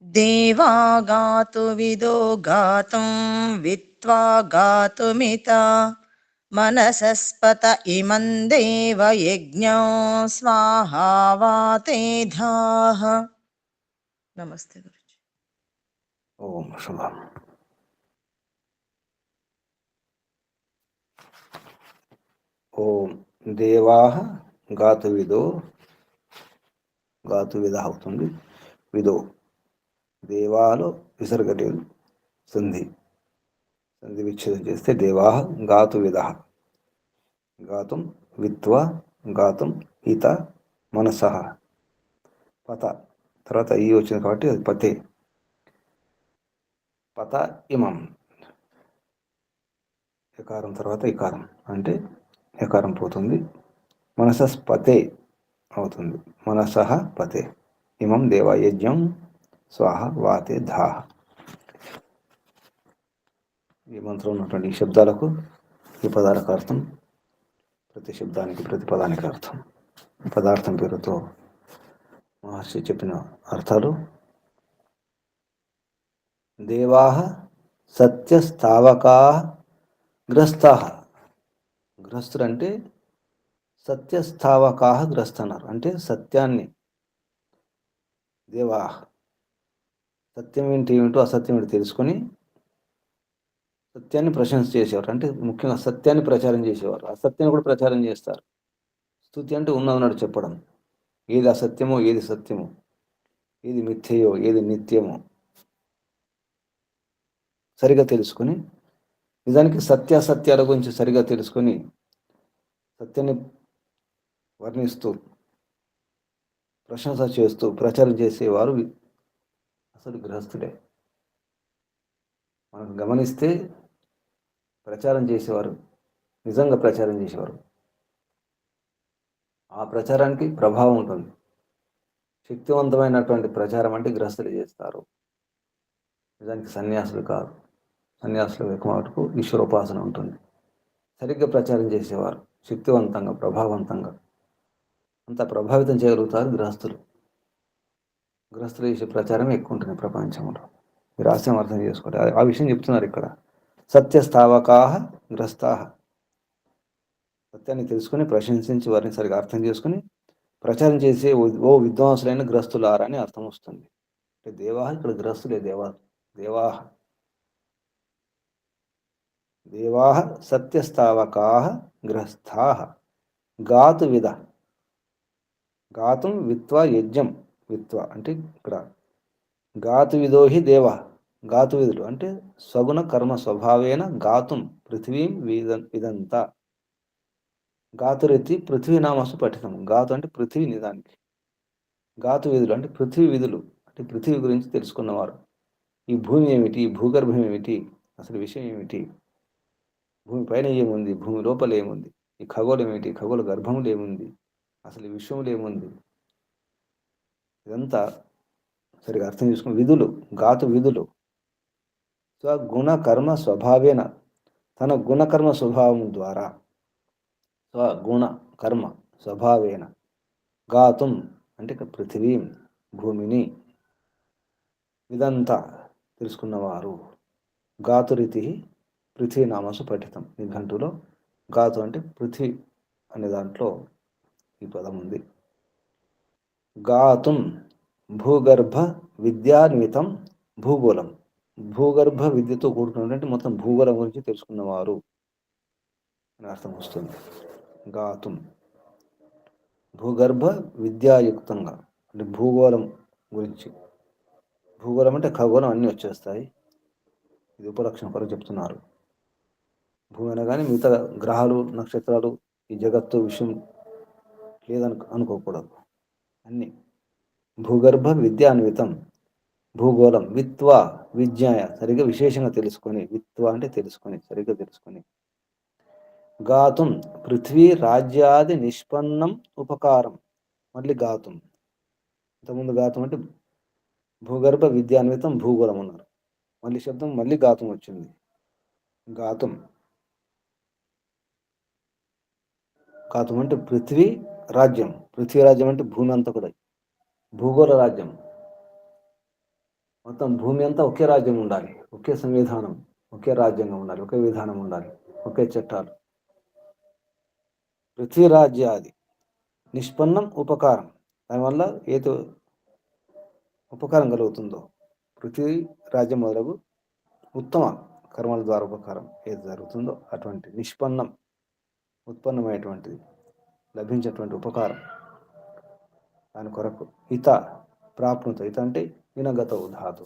దేవా గాతు విదో గాతుం విత్వా గాతుమిత మనసస్పత ఇమం దేవ యజ్ఞం స్వాహా వాతే ధాః. నమస్తే గురుజీ. ఓం శుభం. ఓం దేవాః గాతు విద అవుతుంది. విదో దేవాలో విసర్గ లేదు, సంధి విచ్ఛేదం చేస్తే దేవాః గాతు విద. గాతుం విత్వా గాతుం ఇత మనసః. పత తర్వాత ఈ వచ్చింది కాబట్టి అది పతే. పత ఇమం ఎకారం తర్వాత ఇకారం అంటే ఎకారం పోతుంది. మనసస్పతే అవుతుంది. మనసః పతే ఇమం దేవయజ్ఞం స్వాహ వాతే ధాహ. ఈ మంత్రం ఉన్నటువంటి ఈ శబ్దాలకు ఈ పదాలకు అర్థం, ప్రతి శబ్దానికి ప్రతి పదానికి అర్థం, పదార్థం పేరుతో మహర్షి చెప్పిన అర్థాలు. దేవాః సత్యస్థావకాః గ్రస్తాః. గ్రస్తుడు అంటే సత్యస్థావకాః గ్రస్త అన్నారు. అంటే సత్యాన్ని దేవాః సత్యం ఏమిటో అసత్యం ఏంటో తెలుసుకొని సత్యాన్ని ప్రశంస చేసేవారు. అంటే ముఖ్యంగా సత్యాన్ని ప్రచారం చేసేవారు. అసత్యాన్ని కూడా ప్రచారం చేస్తారు. స్తుతి అంటే ఉన్నదన్నాడు చెప్పడం. ఏది అసత్యమో ఏది సత్యమో, ఏది మిథ్యయో ఏది నిత్యమో సరిగా తెలుసుకొని, నిజానికి సత్యాసత్యాల గురించి సరిగా తెలుసుకొని సత్యాన్ని వర్ణిస్తూ ప్రశంస చేస్తూ ప్రచారం చేసేవారు అసలు గృహస్థుడే. మనకు గమనిస్తే ప్రచారం చేసేవారు, నిజంగా ప్రచారం చేసేవారు, ఆ ప్రచారానికి ప్రభావం ఉంటుంది. శక్తివంతమైనటువంటి ప్రచారం అంటే గృహస్థులు చేస్తారు. నిజానికి సన్యాసులు కాదు. సన్యాసులు ఎక్కువ మటుకు ఈశ్వరోపాసన ఉంటుంది. సరిగ్గా ప్రచారం చేసేవారు శక్తివంతంగా ప్రభావవంతంగా అంత ప్రభావితం చేయగలుగుతారు గృహస్థులు. గృహస్థులు చేసే ప్రచారం ఎక్కువ ఉంటుంది ప్రపంచంలో. మీరు రహస్యం అర్థం చేసుకోండి. ఆ విషయం చెప్తున్నారు ఇక్కడ. సత్యస్థావకాః గ్రస్తాః. సత్యాన్ని తెలుసుకుని ప్రశంసించి వారిని సరిగా అర్థం చేసుకుని ప్రచారం చేసే ఓ విద్వాంసులైన గ్రస్తులారా అని అర్థం వస్తుంది. అంటే దేవాః ఇక్కడ గ్రస్తులే. దేవాః సత్యస్థావకాః గ్రస్తాః. గాతు విద. గాతుం విత్వా యజ్ఞం. విత్వా అంటే ఇక్కడ గాతు విదోహి దేవ. గాతు విధులు అంటే సగుణ కర్మ స్వభావేన గాతుం పృథివీం విదంత. గాతురెత్తి పృథ్వీ నామసు పఠితం. గాతు అంటే పృథివీ. నిజానికి గాతు విధులు అంటే పృథ్వీ విధులు అంటే పృథివీ గురించి తెలుసుకున్నవారు. ఈ భూమి ఏమిటి, ఈ భూగర్భం ఏమిటి, అసలు విషయం ఏమిటి, భూమి పైన ఏముంది, భూమి లోపల ఏముంది, ఈ ఖగోళం ఏంటి, ఖగోళ గర్భంలో ఏముంది, అసలు ఈ విశ్వంలో ఏముంది, ఇదంతా సరిగా అర్థం చేసుకుని విధులు, ఘాతు విధులు. స్వగుణ కర్మ స్వభావేన, తన గుణకర్మ స్వభావం ద్వారా, స్వగుణ కర్మ స్వభావేన గాతుం అంటే ఇక్కడ పృథివీ, భూమిని, ఇదంతా తెలుసుకున్నవారు. గాతురితి పృథ్వీ నామసు పఠితం. నిఘంటులో గాతు అంటే పృథ్వీ అనే దాంట్లో ఈ పదం ఉంది. గాతుం భూగర్భ విద్యాన్వితం భూగోళం, భూగర్భ విద్యతో కూడుకున్నటువంటి మొత్తం భూగోళం గురించి తెలుసుకున్నవారు అని అర్థం వస్తుంది. గాతుం భూగర్భ విద్యాయుక్తంగా అంటే భూగోళం గురించి. భూగోళం అంటే ఖగోళం అన్నీ వచ్చేస్తాయి. ఇది ఉపలక్షణం కొరకు చెప్తున్నారు. భూమి అనగానే మిగతా గ్రహాలు, నక్షత్రాలు, ఈ జగత్తు విషయం అనుకోకూడదు. అన్ని భూగర్భ విద్యాన్వితం భూగోళం, విత్వ విజ్ఞాయ సరిగ్గా విశేషంగా తెలుసుకొని, విత్వ అంటే తెలుసుకొని, సరిగ్గా తెలుసుకొని. గాతుం పృథ్వీ రాజ్యాది నిష్పన్నం ఉపకారం. మళ్ళీ గాతుం, ఇంతకుముందు గాతుం అంటే భూగర్భ విద్యాన్వితం భూగోళం అన్నారు. మళ్ళీ శబ్దం మళ్ళీ గాతుం వచ్చింది. గాతుం, గాతుం అంటే పృథ్వీ రాజ్యం. పృథ్వీ రాజ్యం అంటే భూమి అంతా కూడా భూగోళ రాజ్యం. మొత్తం భూమి అంతా ఒకే రాజ్యం ఉండాలి, ఒకే సంవిధానం, ఒకే రాజ్యాంగం ఉండాలి, ఒకే విధానం ఉండాలి, ఒకే చట్టాలు. పృథ్వీ రాజ్యాది నిష్పన్నం ఉపకారం, దానివల్ల ఏదో ఉపకారం కలుగుతుందో, పృథ్వీ రాజ్యం మొదలగు ఉత్తమ కర్మల ద్వారా ఉపకారం ఏది జరుగుతుందో అటువంటి నిష్పన్నం, ఉత్పన్నమైనటువంటిది, లభించేటువంటి ఉపకారం దాని కొరకు. ఇత ప్రాప్నుత, ఇత అంటే వినగత ధాతు,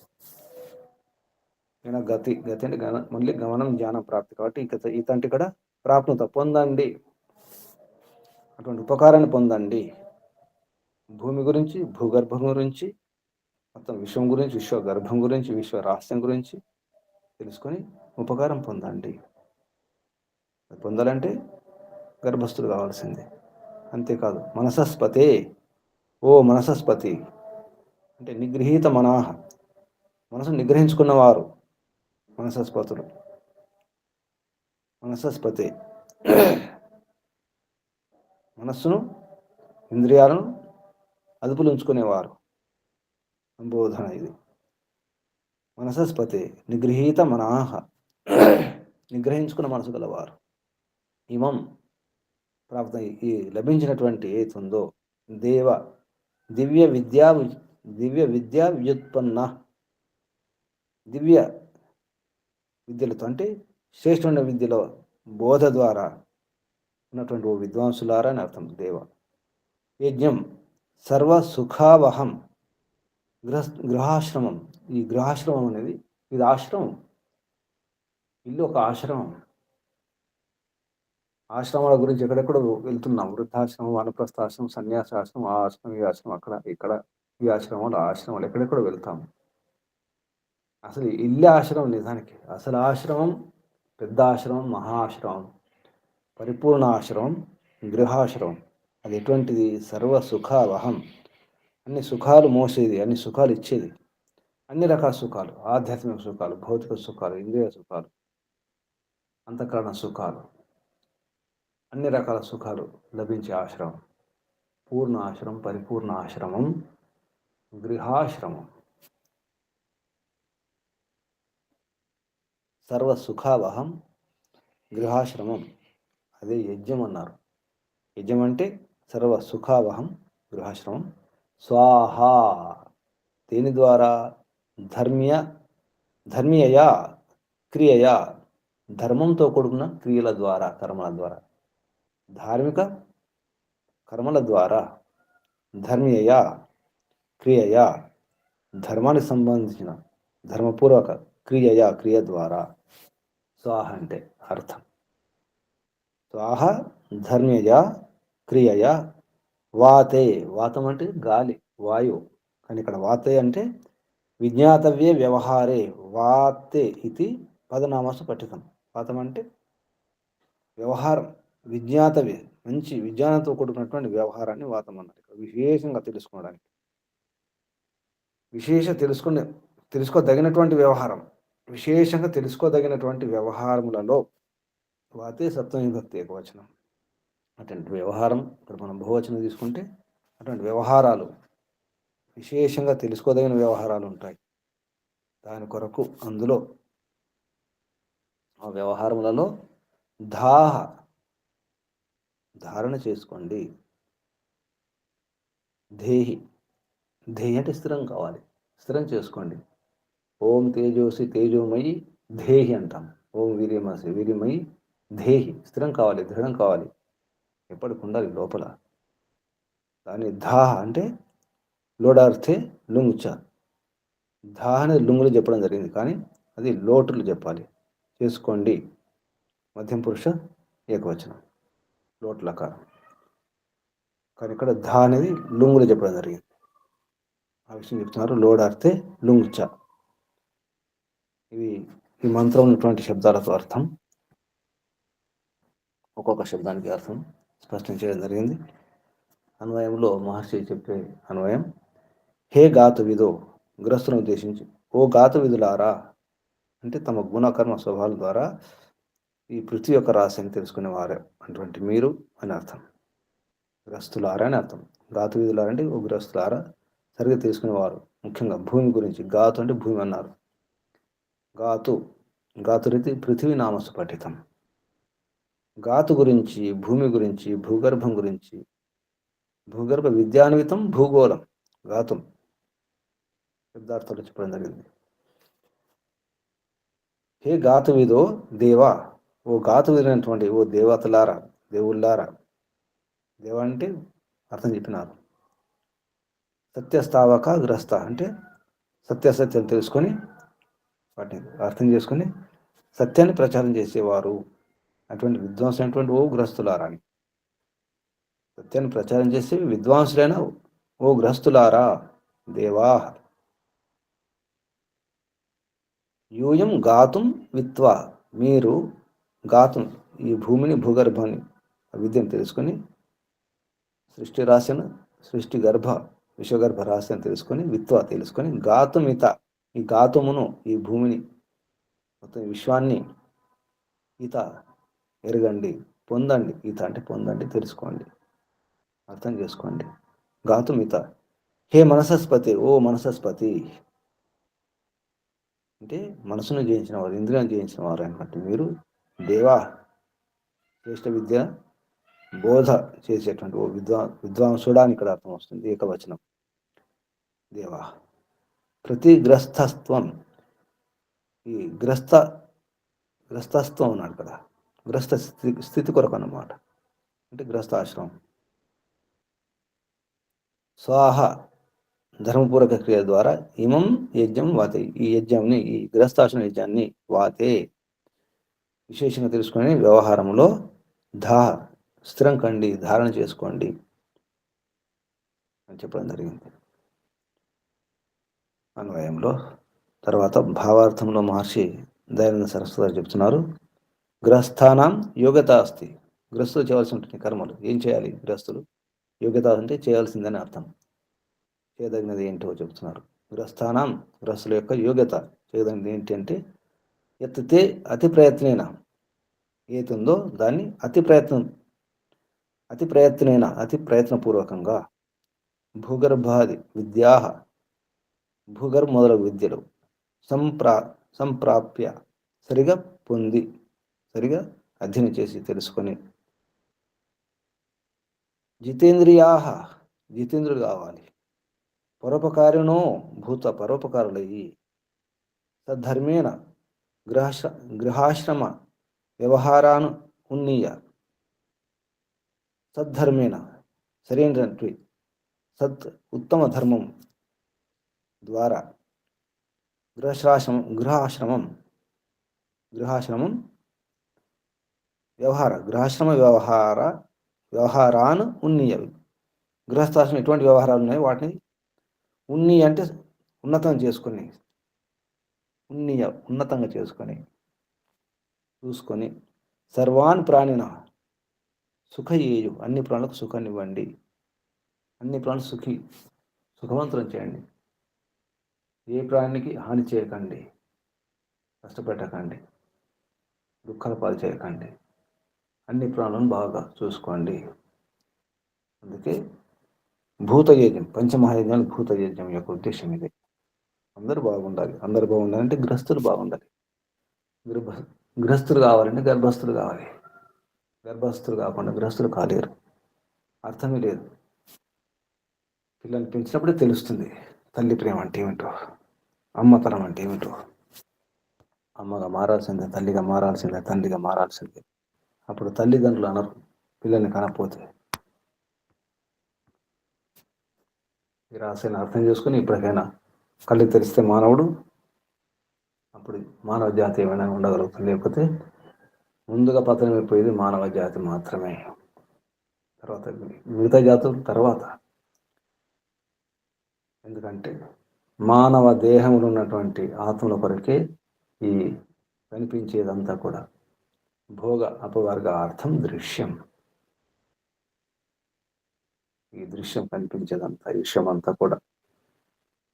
వినగతి, గతి అంటే మళ్ళీ గమనం, జ్ఞానం, ప్రాప్తి. కాబట్టి ఇత అంటే ఇక్కడ ప్రాప్నుత పొందండి, అటువంటి ఉపకారాన్ని పొందండి. భూమి గురించి, భూగర్భం గురించి, మొత్తం విశ్వం గురించి, విశ్వ గర్భం గురించి, విశ్వ రహస్యం గురించి తెలుసుకొని ఉపకారం పొందండి. పొందాలంటే గర్భస్థుడు కావాల్సిందే. అంతేకాదు మనసస్పతే, ఓ మనసస్పతి అంటే నిగృహీత మనాహ, మనసును నిగ్రహించుకున్నవారు మనసస్పతులు. మనసస్పతే మనస్సును, ఇంద్రియాలను అదుపులో ఉంచుకునేవారు సంబోధన ఇది. మనసస్పతే నిగృహీత మనాహ, నిగ్రహించుకున్న మనసు గలవారు. ఇమం ప్రాప్త, ఈ లభించినటువంటి ఏతుందో దేవ దివ్య విద్యా వ్యుత్పన్న, దివ్య విద్యలతో అంటే శ్రేష్ఠమైన విద్యలో బోధ ద్వారా ఉన్నటువంటి ఓ విద్వాంసులారా అని అర్థం. దేవ యజ్ఞం సర్వ సుఖావహం గృహాశ్రమం. ఈ గృహాశ్రమం అనేది ఇది ఆశ్రమం, ఇల్లు ఒక ఆశ్రమం. ఆశ్రమాల గురించి ఎక్కడెక్కడ వెళ్తున్నాం, వృద్ధాశ్రమం, వానప్రస్థాశ్రమం, సన్యాసాశ్రమం, ఆ ఆశ్రమం, ఈ ఆశ్రమం, అక్కడ ఇక్కడ ఈ ఆశ్రమాలు, ఆశ్రమాలు ఎక్కడెక్కడ వెళ్తాం. అసలు ఇల్లే ఆశ్రమం. నిజానికి అసలు ఆశ్రమం, పెద్ద ఆశ్రమం, మహా ఆశ్రమం, పరిపూర్ణ ఆశ్రమం, గృహాశ్రమం. అది ఎటువంటిది? సర్వ సుఖావహం, అన్ని సుఖాలు మోసేది, అన్ని సుఖాలు ఇచ్చేది, అన్ని రకాల సుఖాలు, ఆధ్యాత్మిక సుఖాలు, భౌతిక సుఖాలు, ఇంద్రియ సుఖాలు, అంతఃకరణ సుఖాలు, అన్ని రకాల సుఖాలు లభించే ఆశ్రమం, పూర్ణ ఆశ్రమం, పరిపూర్ణ ఆశ్రమం, గృహాశ్రమం. సర్వ సుఖావహం గృహాశ్రమం, అదే యజ్ఞం అన్నారు. యజ్ఞం అంటే సర్వ సుఖావహం గృహాశ్రమం. స్వాహా, దేని ద్వారా? ధర్మీయయా క్రియయా, ధర్మంతో కూడుకున్న క్రియల ద్వారా, కర్మల ద్వారా, ధార్మిక కర్మల ద్వారా, ధర్మీయయా క్రియయా, ధర్మానికి సంబంధించిన ధర్మపూర్వక క్రియయా, క్రియ ద్వారా. స్వాహ అంటే అర్థం. స్వాహ ధర్మీయయా క్రియయా వాతే, వాతం అంటే గాలి, వాయువు. కానీ ఇక్కడ వాతే అంటే విజ్ఞాతవ్యే వ్యవహారే వాతే ఇది పదనామసు పఠితం. వాతం అంటే వ్యవహారం విజ్ఞాతవే మంచి విజ్ఞానంతో కూడుకున్నటువంటి వ్యవహారాన్ని వాతం అన్నారు. విశేషంగా తెలుసుకోవడానికి తెలుసుకోదగినటువంటి వ్యవహారం, విశేషంగా తెలుసుకోదగినటువంటి వ్యవహారములలో వాతే సప్తమి విభక్తి ఏకవచనం. అటువంటి వ్యవహారం ఇప్పుడు మనం బహువచనం తీసుకుంటే అటువంటి వ్యవహారాలు విశేషంగా తెలుసుకోదగిన వ్యవహారాలు ఉంటాయి. దాని కొరకు అందులో ఆ వ్యవహారములలో ధారణ చేసుకోండి. ధేహి అంటే స్థిరం కావాలి, స్థిరం చేసుకోండి. ఓం తేజోసి తేజోమయి ధేహి అంటాం. ఓం వీర్యమసి వీర్యమయి ధేహి, స్థిరం కావాలి, దృఢం కావాలి, ఎప్పటికి ఉండాలి లోపల. దాని అంటే లోడార్థే లుంగుచ. అనేది లుంగులు చెప్పడం జరిగింది, కానీ అది లోటులు చెప్పాలి. చేసుకోండి మధ్యం పురుష ఏకవచనం, లోటు లకారం. కానీ ఇక్కడ అనేది లుంగులు చెప్పడం జరిగింది. ఆ విషయం చెప్తున్నారు. లోడార్థే లుంగుచ. ఇవి ఈ మంత్రం ఉన్నటువంటి శబ్దాలకు అర్థం, ఒక్కొక్క శబ్దానికి అర్థం స్పష్టం చేయడం జరిగింది. అన్వయంలో మహర్షి చెప్పే అన్వయం, హే గాతు విదో, గ్రస్తులను ఉద్దేశించి, ఓ గాతు విధులారా, అంటే తమ గుణకర్మ స్వభావాల ద్వారా ఈ పృథ్వీ యొక్క రహస్యాన్ని తెలుసుకునే వారే అటువంటి మీరు అని అర్థం. గ్రస్తులారా అని అర్థం. గాతు విధులారా అంటే ఓ గ్రస్తులారా, సరిగ్గా తెలుసుకునేవారు. ముఖ్యంగా భూమి గురించి. గాతు అంటే భూమి అన్నారు. గాతురీతి పృథివీ నామసు పఠితం. గాతు గురించి, భూమి గురించి, భూగర్భం గురించి, భూగర్భ విద్యాన్వితం భూగోళం గాతం శబ్దార్థాలు చెప్పడం జరిగింది. హే గాతు విదో దేవా, ఓ గాతు విధినటువంటి ఓ దేవతలారా, దేవుళ్ళారా. దేవ అంటే అర్థం చెప్పినారు. సత్యస్థావక గ్రస్త అంటే సత్యాసత్యం తెలుసుకొని వాటిని అర్థం చేసుకొని సత్యాన్ని ప్రచారం చేసేవారు. అటువంటి విద్వాంసులైనటువంటి ఓ గ్రస్తులారా అని. సత్యాన్ని ప్రచారం చేసే విద్వాంసులైన ఓ గ్రస్తులారా, దేవా. యూయం గాతుం విత్వా, మీరు గాతుం ఈ భూమిని, భూగర్భాన్ని, విద్యను తెలుసుకొని, సృష్టి రహస్యం, సృష్టి గర్భ విశ్వగర్భ రహస్యం తెలుసుకొని, విత్వా తెలుసుకొని, గాతుమిత ఈ గాతుమును, ఈ భూమిని, మొత్తం విశ్వాన్ని, ఈత ఎరగండి, పొందండి. ఈత అంటే పొందండి, తెలుసుకోండి, అర్థం చేసుకోండి. గాతుమిత. హే మనసస్పతి, ఓ మనసస్పతి అంటే మనసును జయించిన వారు, ఇంద్రియాన్ని జయించిన వారు అనమాట. మీరు దేవా, శ్రేష్ఠ విద్య బోధ చేసేటువంటి ఓ విద్వాంసుడా అని ఇక్కడ అర్థం వస్తుంది. ఏకవచనం దేవా. ప్రతిగ్రస్తత్వం, ఈ గ్రస్తత్వం ఉన్నాడు కదా, గ్రస్త స్థితి కొరకు అన్నమాట. అంటే గ్రస్తాశ్రమం. స్వాహ ధర్మపూర్వక క్రియ ద్వారా ఇమం యజ్ఞం వాతే, ఈ యజ్ఞంని, ఈ గ్రస్తాశ్రమ యజ్ఞాన్ని వాతే విశేషంగా తెలుసుకుని వ్యవహారంలో స్థిరం కండి, ధారణ చేసుకోండి అని చెప్పడం జరిగింది అన్వయంలో. తర్వాత భావార్థంలో మహర్షి దయానంద సరస్వతి చెప్తున్నారు, గ్రస్థానం యోగ్యత అస్తి. గ్రస్తులు చేయవలసి ఉంటుంది కర్మలు. ఏం చేయాలి గ్రస్తులు? యోగ్యత అంటే చేయాల్సిందని అర్థం. చేయదగినది ఏంటో చెప్తున్నారు. గ్రస్థానం, గ్రస్తుల యొక్క యోగ్యత, చేయదగినది ఏంటి అంటే, ఎత్తితే అతి ప్రయత్నేన, ఏతుందో దాన్ని అతి ప్రయత్నపూర్వకంగా, భూగర్భాది విద్యా, భూగర్భ మొదలగు విద్యలు సంప్రాప్య సరిగా పొంది, సరిగా అధ్యయనం చేసి తెలుసుకొని, జితేంద్రులు కావాలి, పరోపకారిణో భూత పరోపకారులయ్యి, సద్ధర్మేణ గృహాశ్రమ వ్యవహారాను ఉన్నీయ, సద్ధర్మేణ సరైనటువంటి ఉత్తమ ధర్మం ద్వారా గృహాశ్రమం వ్యవహారాను ఉన్నీయ. గృహస్థాశ్రమం ఎటువంటి వ్యవహారాలు ఉన్నాయి వాటిని అంటే ఉన్నతంగా చేసుకొని చూసుకొని, సర్వాన్ ప్రాణిన సుఖయేయు, అన్ని ప్రాణులకు సుఖాన్ని ఇవ్వండి, అన్ని ప్రాణులు సుఖవంతులను చేయండి, ఏ ప్రాణికి హాని చేయకండి, కష్టపెట్టకండి, దుఃఖాల పాలు చేయకండి, అన్ని ప్రాణులను బాగా చూసుకోండి. అందుకే భూతయజ్ఞం, పంచమహాయజ్ఞాలు భూతయజ్ఞం యొక్క ఉద్దేశం ఇది. అందరూ బాగుండాలి. అందరూ బాగుండాలంటే గృహస్థులు బాగుండాలి. గృహస్థులు కావాలంటే గర్భస్థులు కావాలి. గర్భస్థులు కాకుండా గృహస్థులు కాలేరు. అర్థమే లేదు. పిల్లల్ని పెంచినప్పుడే తెలుస్తుంది తల్లి ప్రేమ అంటే ఏమిటో, అమ్మతనం అంటే ఏమిటో. అమ్మగా మారాల్సిందే, తల్లిగా మారాల్సిందే, తండ్రిగా మారాల్సిందే. అప్పుడు తల్లిదండ్రులు అనరు పిల్లల్ని కనకపోతే. ఈ రహస్యాన్ని అర్థం చేసుకుని ఇప్పటికైనా కళ్ళు తెరిస్తే మానవుడు అప్పుడు మానవ జాతి ఏమైనా ఉండగలుగుతుంది. లేకపోతే ముందుగా పతనమైపోయేది మానవ జాతి మాత్రమే. తర్వాత మిగతా జాతులు తర్వాత. ఎందుకంటే మానవ దేహంలో ఉన్నటువంటి ఆత్మల కొరకే ఈ కనిపించేదంతా కూడా భోగ అపవర్గ అర్థం దృశ్యం. ఈ దృశ్యం కనిపించేదంతా, ఈ విషయం అంతా కూడా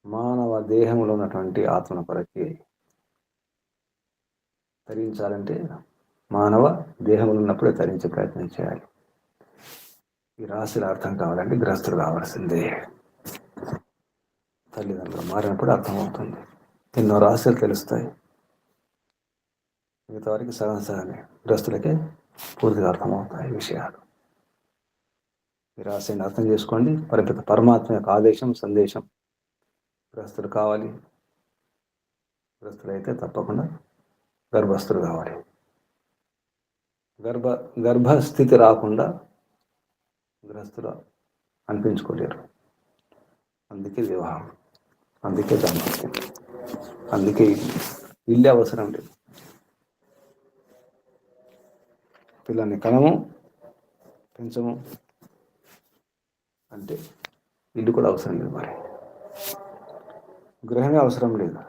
మానవ దేహంలో ఉన్నటువంటి ఆత్మల కొరకే. తరించాలంటే మానవ దేహంలో ఉన్నప్పుడే తరించే ప్రయత్నం చేయాలి. ఈ రాశిలో అర్థం కావాలంటే గ్రస్తులు కావాల్సిందే. తల్లిదండ్రులు మారినప్పుడు అర్థమవుతుంది. ఎన్నో రహస్యాలు తెలుస్తాయి. మిగతా వారికి సగం సగమే, గ్రస్తులకే పూర్తిగా అర్థమవుతాయి విషయాలు. ఈ రహస్యాన్ని అర్థం చేసుకోండి. పరమాత్మ యొక్క ఆదేశం, సందేశం. గ్రస్తులు కావాలి. గ్రస్తులు అయితే తప్పకుండా గర్భస్థులు కావాలి. గర్భస్థితి రాకుండా గ్రస్తులు అనిపించుకోలేరు. అందుకే వివాహం, అందుకే దాంపత్యం, అందుకే ఇల్లు అవసరం లేదు. పిల్లల్ని కనము, పెంచము అంటే ఇల్లు కూడా అవసరం లేదు. మరి గృహమే అవసరం లేదు.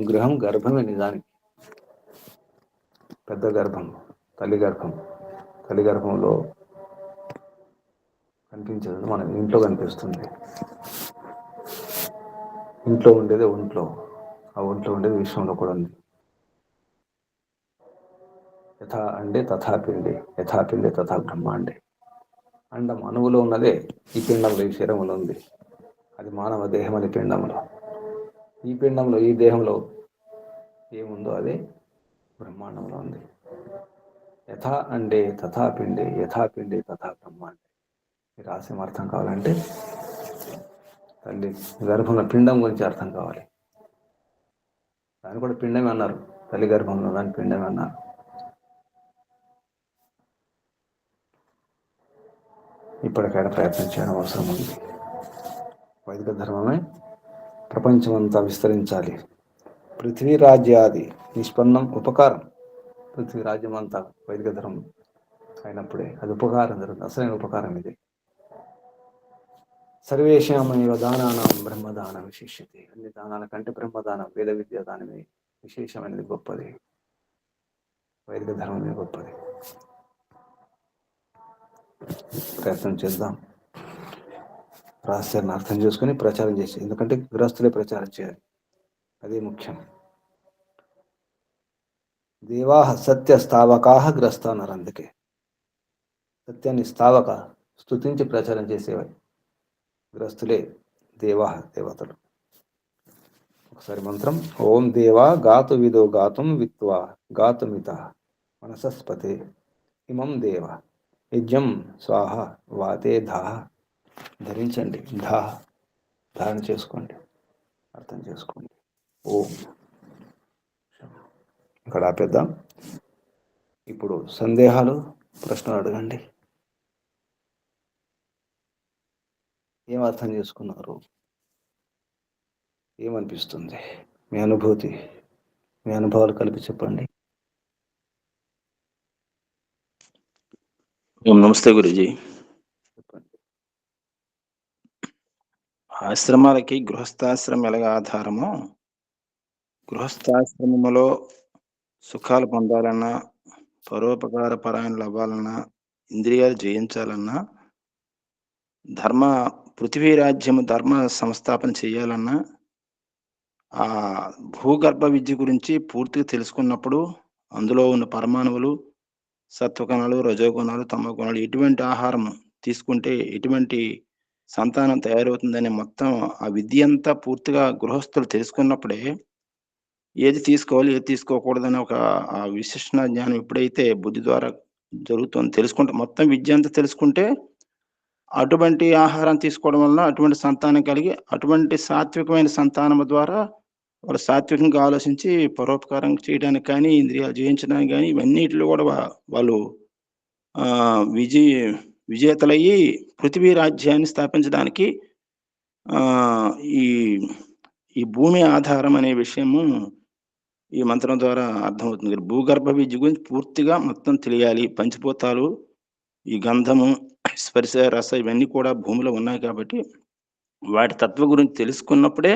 గృహం గర్భమే నిజానికి. పెద్ద గర్భం, తల్లి గర్భం. తల్లి గర్భంలో కనిపించేది మన ఇంట్లో కనిపిస్తుంది. ఇంట్లో ఉండేది ఒంట్లో, ఆ ఒంట్లో ఉండేది విశ్వంలో కూడా ఉంది. యథా అండే తథా పిండే, యథా పిండే తథా బ్రహ్మాండే. అండం అణువులో ఉన్నదే ఈ పిండంలో, ఈ శరీరంలో ఉంది. అది మానవ దేహం అనే పిండంలో. ఈ పిండంలో, ఈ దేహంలో ఏముందో అదే బ్రహ్మాండంలో ఉంది. యథా అండే తథా పిండే, యథా పిండే తథా బ్రహ్మాండే. ఈ రహస్యం అర్థం కావాలంటే తల్లి గర్భంలో పిండం గురించి అర్థం కావాలి. దాన్ని కూడా పిండమే అన్నారు. తల్లి గర్భంలో దాన్ని పిండమే అన్నారు. ఇప్పటికైనా ప్రయత్నం చేయడం అవసరం ఉంది. వైదిక ధర్మమే ప్రపంచమంతా విస్తరించాలి. పృథ్వీ రాజ్యాది నిష్పన్నం ఉపకారం. పృథ్వీ రాజ్యం అంతా వైదిక ధర్మం అయినప్పుడే అది ఉపకారం జరుగుతుంది. అసలైన ఉపకారం ఇది. సర్వేషామేవ దానానాం బ్రహ్మదానం విశిష్యతే. అన్ని దానాల కంటే బ్రహ్మదానం, వేద విద్యా దానమే విశేషమైనది, గొప్పది. వైదిక ధర్మమే గొప్పది. ప్రయత్నం చేద్దాం. రహస్యాన్ని అర్థం చేసుకుని ప్రచారం చేసి, ఎందుకంటే గృహస్థులే ప్రచారం చేయాలి. అదే ముఖ్యం. దేవాహ సత్య స్థావకాహ గ్రస్త అన్నారు. అందుకే సత్యాన్ని స్థావక, స్తుతించి ప్రచారం చేసేవారు గ్రస్తులే దేవాహ, దేవతలు. ఒకసారి మంత్రం: ఓం దేవా గాతు విదో గాతుం విత్వా గాతుమిత మనసస్పతే ఇమం దేవ యజ్ఞం స్వాహ వాతే ధాహ. ధరించండి, ధారణ చేసుకోండి, అర్థం చేసుకోండి. ఓం. ఇక్కడ ఆపేద్దాం. ఇప్పుడు సందేహాలు, ప్రశ్నలు అడగండి. ఏం అర్థం చేసుకున్నారు? ఏమనిపిస్తుంది? మీ అనుభూతి, మీ అనుభవాలు కలిపి చెప్పండి. నమస్తే గురుజీ. చెప్పండి. ఆశ్రమాలకి గృహస్థాశ్రమం ఎలాగ ఆధారమో, గృహస్థాశ్రమములో సుఖాలు పొందాలన్నా, పరోపకార పరాయణులు అవ్వాలన్నా, ఇంద్రియాలు జయించాలన్నా, ధర్మ పృథివీ రాజ్యము ధర్మ సంస్థాపన చేయాలన్నా, ఆ భూగర్భ విద్య గురించి పూర్తిగా తెలుసుకున్నప్పుడు అందులో ఉన్న పరమాణువులు, సత్వగుణాలు, రజోగుణాలు, తమోగుణాలు ఎటువంటి ఆహారం తీసుకుంటే ఎటువంటి సంతానం తయారవుతుందనే మొత్తం ఆ విద్య అంతా పూర్తిగా గృహస్థులు తెలుసుకున్నప్పుడే ఏది తీసుకోవాలి, ఏది తీసుకోకూడదని ఒక ఆ విశిష్టణ జ్ఞానం ఎప్పుడైతే బుద్ధి ద్వారా జరుగుతుందో తెలుసుకుంటే మొత్తం విద్య అంతా తెలుసుకుంటే అటువంటి ఆహారం తీసుకోవడం వలన అటువంటి సంతానం కలిగి అటువంటి సాత్వికమైన సంతానము ద్వారా వాళ్ళు సాత్వికంగా ఆలోచించి పరోపకారం చేయడానికి కానీ, ఇంద్రియాలు జయించడానికి కానీ ఇవన్నిటిలో కూడా వాళ్ళు విజయ విజేతలయ్యి పృథివీ రాజ్యాన్ని స్థాపించడానికి ఈ ఈ భూమి ఆధారం అనే విషయము ఈ మంత్రం ద్వారా అర్థమవుతుంది. భూగర్భ విద్య గురించి పూర్తిగా మొత్తం తెలియాలి. పంచభూతాలు, ఈ గంధము, స్పర్శ, రస ఇవన్నీ కూడా భూమిలో ఉన్నాయి కాబట్టి వాటి తత్వం గురించి తెలుసుకున్నప్పుడే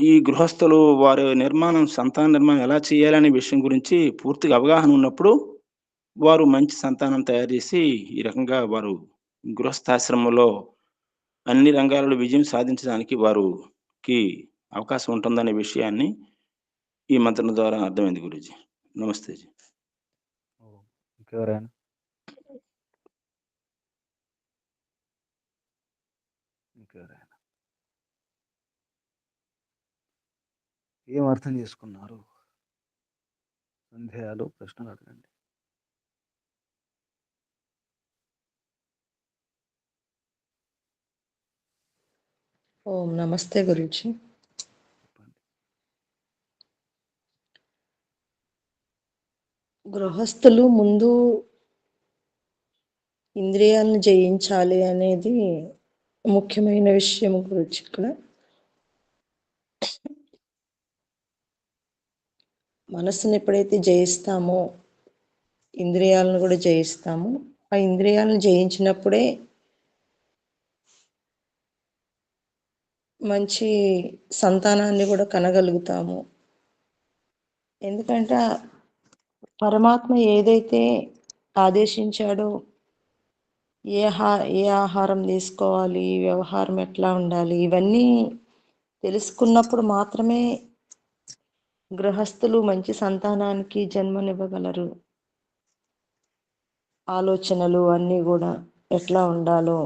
ఈ గృహస్థులు వారి నిర్మాణం, సంతాన నిర్మాణం ఎలా చేయాలనే విషయం గురించి పూర్తిగా అవగాహన ఉన్నప్పుడు వారు మంచి సంతానం తయారు చేసి ఈ రకంగా వారు గృహస్థాశ్రమంలో అన్ని రంగాలలో విజయం సాధించడానికి వారికి అవకాశం ఉంటుందనే విషయాన్ని ఈ మంత్రం ద్వారా అర్థమైంది గురూజీ. నమస్తే జీ. ఇంకెవరైనా? ఇంకెవరైనా ఏం అర్థం చేసుకున్నారు? సందేహాలు, ప్రశ్నలు అడగండి. ఓం నమస్తే గురూజీ. చెప్పండి. గృహస్థులు ముందు ఇంద్రియాలను జయించాలి అనేది ముఖ్యమైన విషయం గురించి. ఇక్కడ మనస్సును ఎప్పుడైతే జయిస్తామో ఇంద్రియాలను కూడా జయిస్తామో, ఆ ఇంద్రియాలను జయించినప్పుడే మంచి సంతానాన్ని కూడా కనగలుగుతాము. ఎందుకంటే పరమాత్మ ఏదైతే ఆదేశించాడో ఏ ఆహారం తీసుకోవాలి, వ్యవహారం ఎట్లా ఉండాలి, ఇవన్నీ తెలుసుకున్నప్పుడు మాత్రమే గృహస్థులు మంచి సంతానానికి జన్మనివ్వగలరు. ఆలోచనలు అన్నీ కూడా ఎట్లా ఉండాలో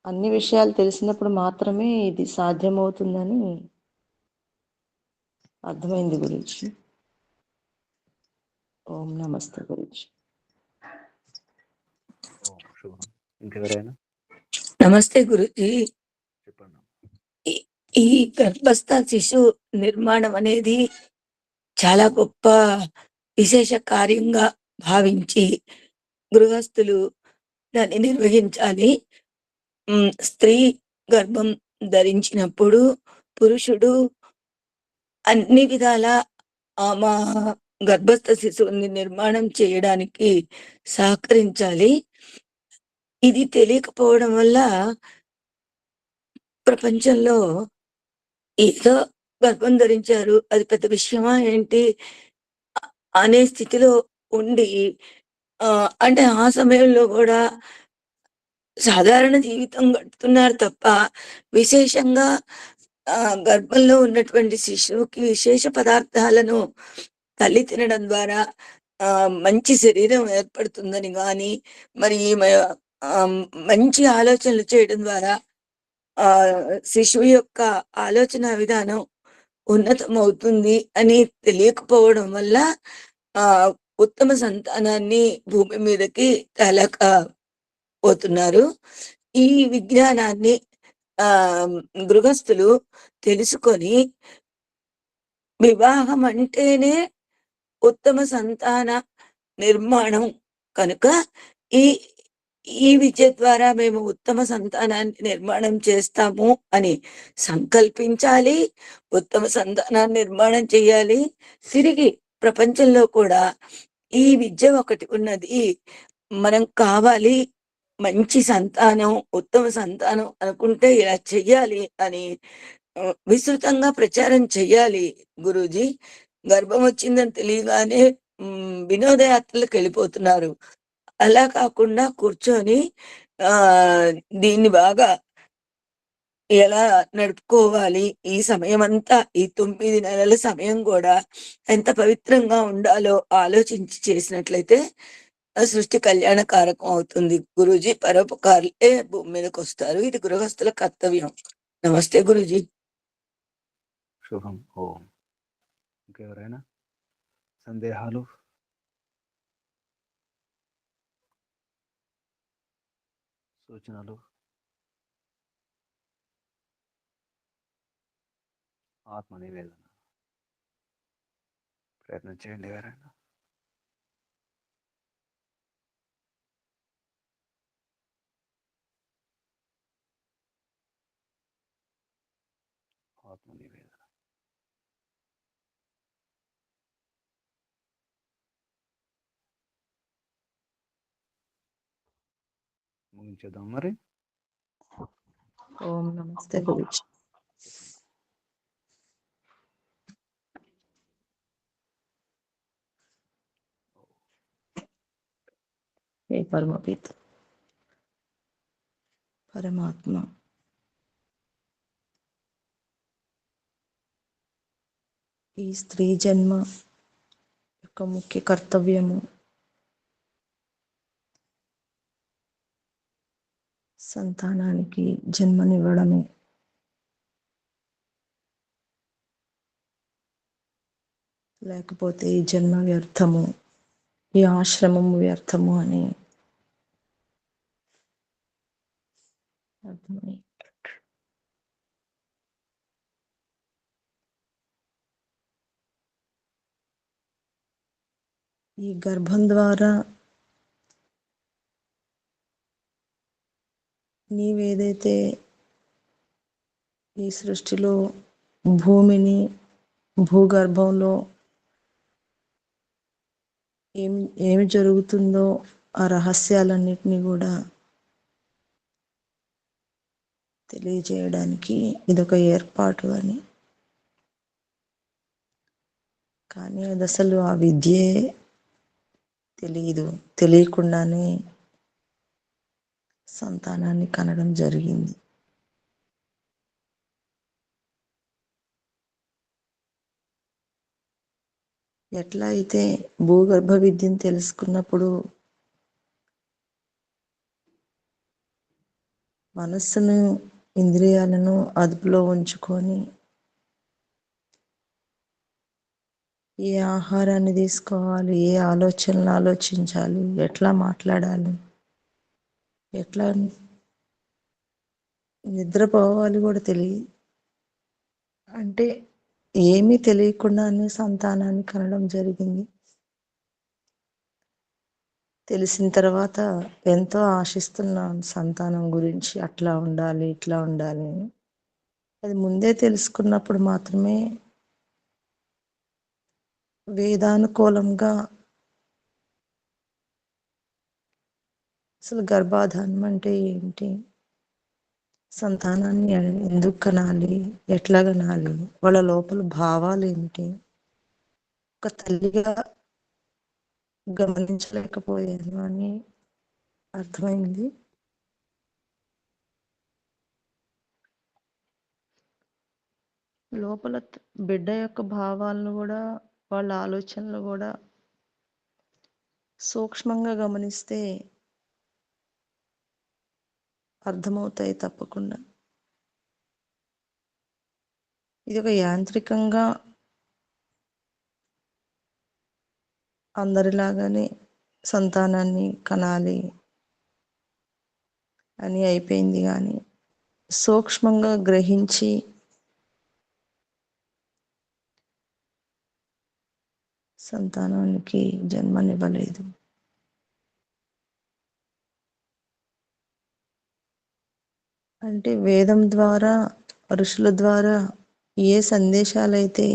అన్ని విషయాలు తెలిసినప్పుడు మాత్రమే ఇది సాధ్యమవుతుందని అర్థమైంది గురించి. ఓం నమస్తే గురించి. ఓం శుభం. ఇంకెవరైనా? నమస్తే గురుజీ. చెప్పండి. ఈ గర్భస్థ శిశు నిర్మాణం అనేది చాలా గొప్ప విశేష కార్యంగా భావించి గృహస్థులు దాన్ని నిర్వహించాలి. స్త్రీ గర్భం ధరించినప్పుడు పురుషుడు అన్ని విధాల మా గర్భస్థ శిశువుని నిర్మాణం చేయడానికి సహకరించాలి. ఇది తెలియకపోవడం వల్ల ప్రపంచంలో ఏదో గర్భం ధరించారు, అది పెద్ద విషయమా ఏంటి అనే స్థితిలో ఉండి అంటే ఆ సమయంలో కూడా సాధారణ జీవితం గడుపుతున్నారు తప్ప విశేషంగా గర్భంలో ఉన్నటువంటి శిశువుకి విశేష పదార్థాలను తల్లి తినడం ద్వారా మంచి శరీరం ఏర్పడుతుందని కానీ, మరి మంచి ఆలోచనలు చేయడం ద్వారా శిశువు యొక్క ఆలోచన విధానం ఉన్నతం అవుతుంది అని తెలియకపోవడం వల్ల ఉత్తమ సంతానాన్ని భూమి మీదకి తేలేకపోతున్నారు. ఈ విజ్ఞానాన్ని గృహస్థులు తెలుసుకొని వివాహం అంటేనే ఉత్తమ సంతాన నిర్మాణం కనుక ఈ విద్య ద్వారా మేము ఉత్తమ సంతానాన్ని నిర్మాణం చేస్తాము అని సంకల్పించాలి. ఉత్తమ సంతానాన్ని నిర్మాణం చేయాలి. తిరిగి ప్రపంచంలో కూడా ఈ విద్య ఒకటి ఉన్నది, మనం కావాలి మంచి సంతానం, ఉత్తమ సంతానం అనుకుంటే ఇలా చెయ్యాలి అని విస్తృతంగా ప్రచారం చెయ్యాలి గురూజీ. గర్భం వచ్చిందని తెలియగానే వినోదయాత్రలకు వెళ్ళిపోతున్నారు. అలా కాకుండా కూర్చొని దీన్ని బాగా ఎలా నడుపుకోవాలి, ఈ సమయమంతా ఈ 9 నెలల సమయం గూడా ఎంత పవిత్రంగా ఉండాలో ఆలోచించి చేసినట్లయితే సృష్టి కళ్యాణకారకం అవుతుంది. గురూజీ పరోపకారులే భూమి మీదకొస్తారు. ఇది గృహస్థుల కర్తవ్యం. నమస్తే గురూజీ. శుభం. ఓం. ఇంకెవరైనా సందేహాలు? సూచనలు? ఆత్మ నివేదన ప్రయత్నం చేయండి ఎవరైనా. ఆత్మ నివేదన. ముగించేద్దాం మరి. ఓం నమస్తే గురుజీ. हे परमपित పరమాత్మ, ఈ స్త్రీ జన్మ యొక్క ముఖ్య కర్తవ్యము సంతానానికి జన్మనివ్వడమే. లేకపోతే ఈ జన్మ వ్యర్థము, ఈ ఆశ్రమము వ్యర్థము అని అర్థమై ఈ గర్భం ద్వారా నీవేదైతే ఈ సృష్టిలో భూమిని, భూగర్భంలో ఏమి జరుగుతుందో ఆ రహస్యాలన్నిటినీ కూడా తెలియజేయడానికి ఇదొక ఏర్పాటు అని. కానీ అది అసలు ఆ విద్యే తెలియకుండానే సంతానాన్ని కనడం జరిగింది. ఎట్లా అయితే భూగర్భ విద్యను తెలుసుకున్నప్పుడు మనస్సును, ఇంద్రియాలను అదుపులో ఉంచుకొని ఏ ఆహారాన్ని తీసుకోవాలి, ఏ ఆలోచనలు ఆలోచించాలి, ఎట్లా మాట్లాడాలి, ఎట్లా నిద్రపోవాలి కూడా తెలియదు. అంటే ఏమీ తెలియకుండానే సంతానాన్ని కనడం జరిగింది. తెలిసిన తర్వాత ఎంతో ఆశిస్తున్నాను సంతానం గురించి, అట్లా ఉండాలి, ఇట్లా ఉండాలి అని. అది ముందే తెలుసుకున్నప్పుడు మాత్రమే వేదానుకూలంగా అసలు గర్భాధానం అంటే ఏంటి, సంతానాన్ని ఎందుకు కనాలి, ఎట్లా కనాలి, వాళ్ళ లోపల భావాలు ఏమిటి, ఒక తల్లిగా గమనించలేకపోయాను అని అర్థమైంది. లోపల బిడ్డ యొక్క భావాలను కూడా, వాళ్ళ ఆలోచనలు కూడా సూక్ష్మంగా గమనిస్తే అర్థమవుతాయి తప్పకుండా. ఇది ఒక యాంత్రికంగా అందరిలాగానే సంతానాన్ని కనాలి అని అయిపోయింది. కానీ సూక్ష్మంగా గ్రహించి సంతానానికి జన్మనివ్వలేదు. అంటే వేదం ద్వారా, ఋషుల ద్వారా ఏ సందేశాలైతే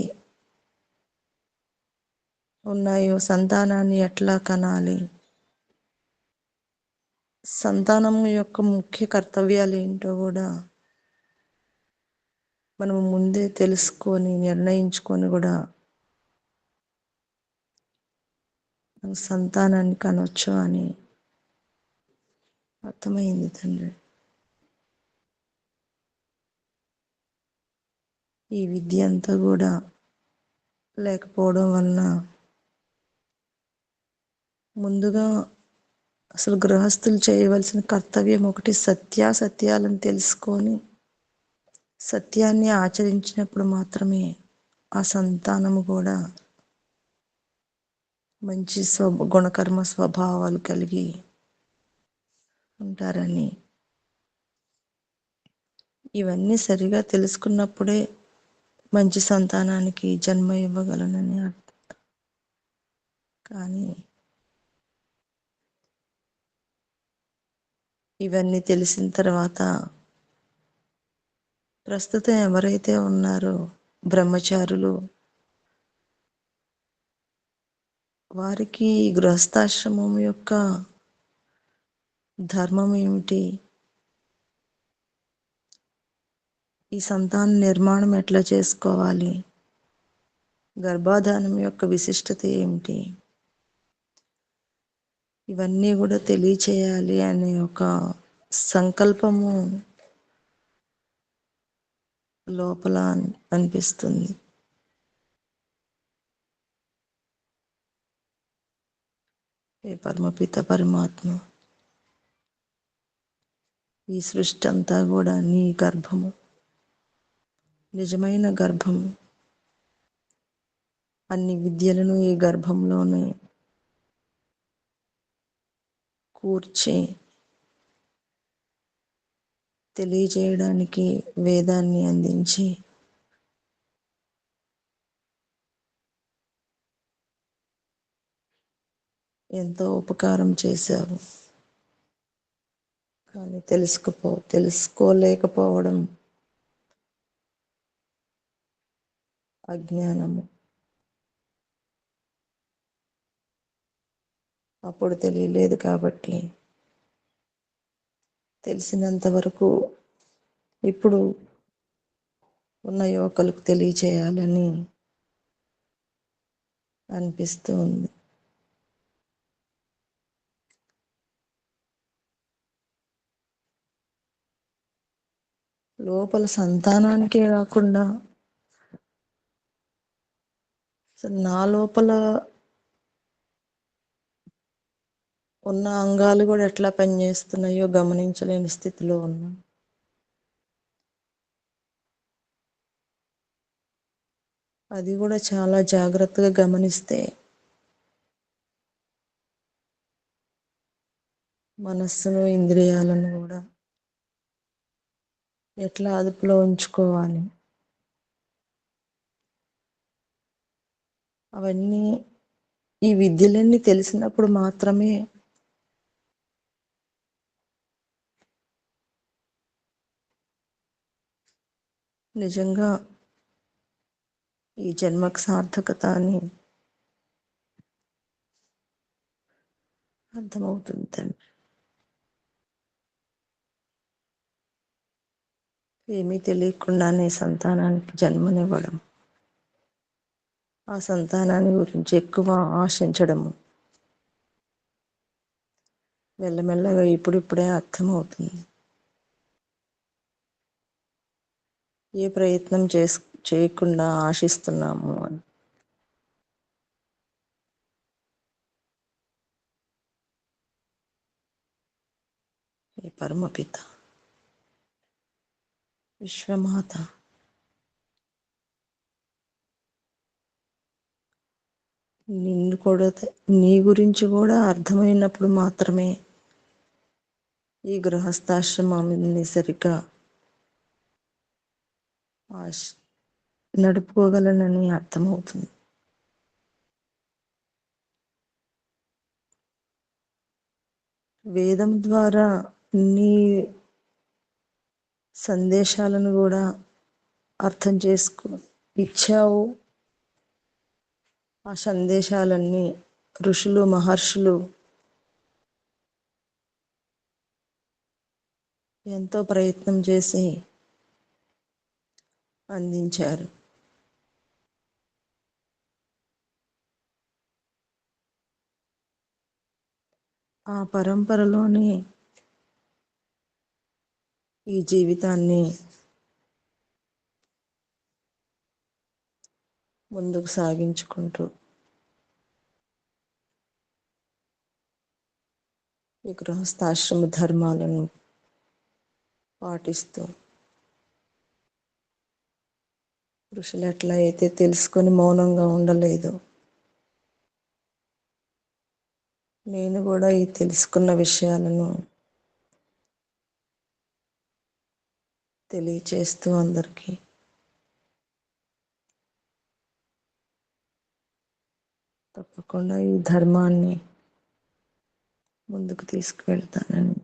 ఉన్నాయో, సంతానాన్ని ఎట్లా కనాలి, సంతానం యొక్క ముఖ్య కర్తవ్యాలు ఏంటో కూడా మనం ముందే తెలుసుకొని నిర్ణయించుకొని కూడా సంతానాన్ని కనొచ్చు అని అర్థమైంది తండ్రి. ఈ విద్య అంతా కూడా లేకపోవడం వలన ముందుగా అసలు గృహస్థులు చేయవలసిన కర్తవ్యం ఒకటి, సత్యాసత్యాలను తెలుసుకొని సత్యాన్ని ఆచరించినప్పుడు మాత్రమే ఆ సంతానము కూడా మంచి గుణకర్మ స్వభావాలు కలిగి ఉంటారని, ఇవన్నీ సరిగా తెలుసుకున్నప్పుడే మంచి సంతానానికి జన్మ ఇవ్వగలనని అర్థం. కానీ ఇవన్నీ తెలిసిన తర్వాత ప్రస్తుతం ఎవరైతే ఉన్నారో బ్రహ్మచారులు, వారికి గృహస్థాశ్రమం యొక్క ధర్మం ఏమిటి, ఈ సంతాన నిర్మాణం ఎట్లా చేసుకోవాలి, గర్భాధానం యొక్క విశిష్టత ఏమిటి, ఇవన్నీ కూడా తెలియచేయాలి అనే ఒక సంకల్పము లోపల అనిపిస్తుంది. ఏ పరమపిత పరమాత్మ, ఈ సృష్టి అంతా కూడా నీ గర్భము, నిజమైన గర్భము. అన్ని విద్యలను ఈ గర్భంలోనే కూర్చి తెలియజేయడానికి వేదాన్ని అందించి ఎంతో ఉపకారం చేశావు. కానీ తెలుసుకోలేకపోవడం అజ్ఞానము. అప్పుడు తెలియలేదు కాబట్టి తెలిసినంత వరకు ఇప్పుడు ఉన్న యువకులకు తెలియచేయాలని అనిపిస్తూ ఉంది. లోపల సంతానానికే కాకుండా నా లోపల ఉన్న అంగాలు కూడా ఎట్లా పనిచేస్తున్నాయో గమనించలేని స్థితిలో ఉన్నా. అది కూడా చాలా జాగ్రత్తగా గమనిస్తే మనస్సును, ఇంద్రియాలను కూడా ఎట్లా అదుపులో ఉంచుకోవాలి, అవన్నీ ఈ విద్యలన్నీ తెలిసినప్పుడు మాత్రమే నిజంగా ఈ జన్మకు సార్థకత అని అర్థమవుతుంది తండ్రి. ఏమీ తెలియకుండానే సంతానానికి జన్మనివ్వడం, ఆ సంతానాన్ని గురించి ఎక్కువ ఆశించడము మెల్లమెల్లగా ఇప్పుడిప్పుడే అర్థమవుతుంది. ఏ ప్రయత్నం చేయకుండా ఆశిస్తున్నాము అని. ఈ పరమపిత విశ్వమాత నిన్ను కూడా నీ గురించి కూడా అర్థమైనప్పుడు మాత్రమే ఈ గృహస్థాశ్రమాన్ని సరిగ్గా నడుపుకోగలనని అర్థమవుతుంది. వేదం ద్వారా నీ సందేశాలను కూడా అర్థం ఇచ్చావు. ఆ సందేశాలన్నీ ఋషులు, మహర్షులు ఎంతో ప్రయత్నం చేసి అందించారు. ఆ పరంపరలోని ఈ జీవితాన్ని ముందుకు సాగించుకుంటూ ఈ గృహస్థాశ్రమ ధర్మాలను పాటిస్తూ ఋషులు ఎట్లా అయితే తెలుసుకొని మౌనంగా ఉండలేదు, నేను కూడా ఈ తెలుసుకున్న విషయాలను తెలియచేస్తూ అందరికీ తప్పకుండా ఈ ధర్మాన్ని ముందుకు తీసుకువెళ్తానని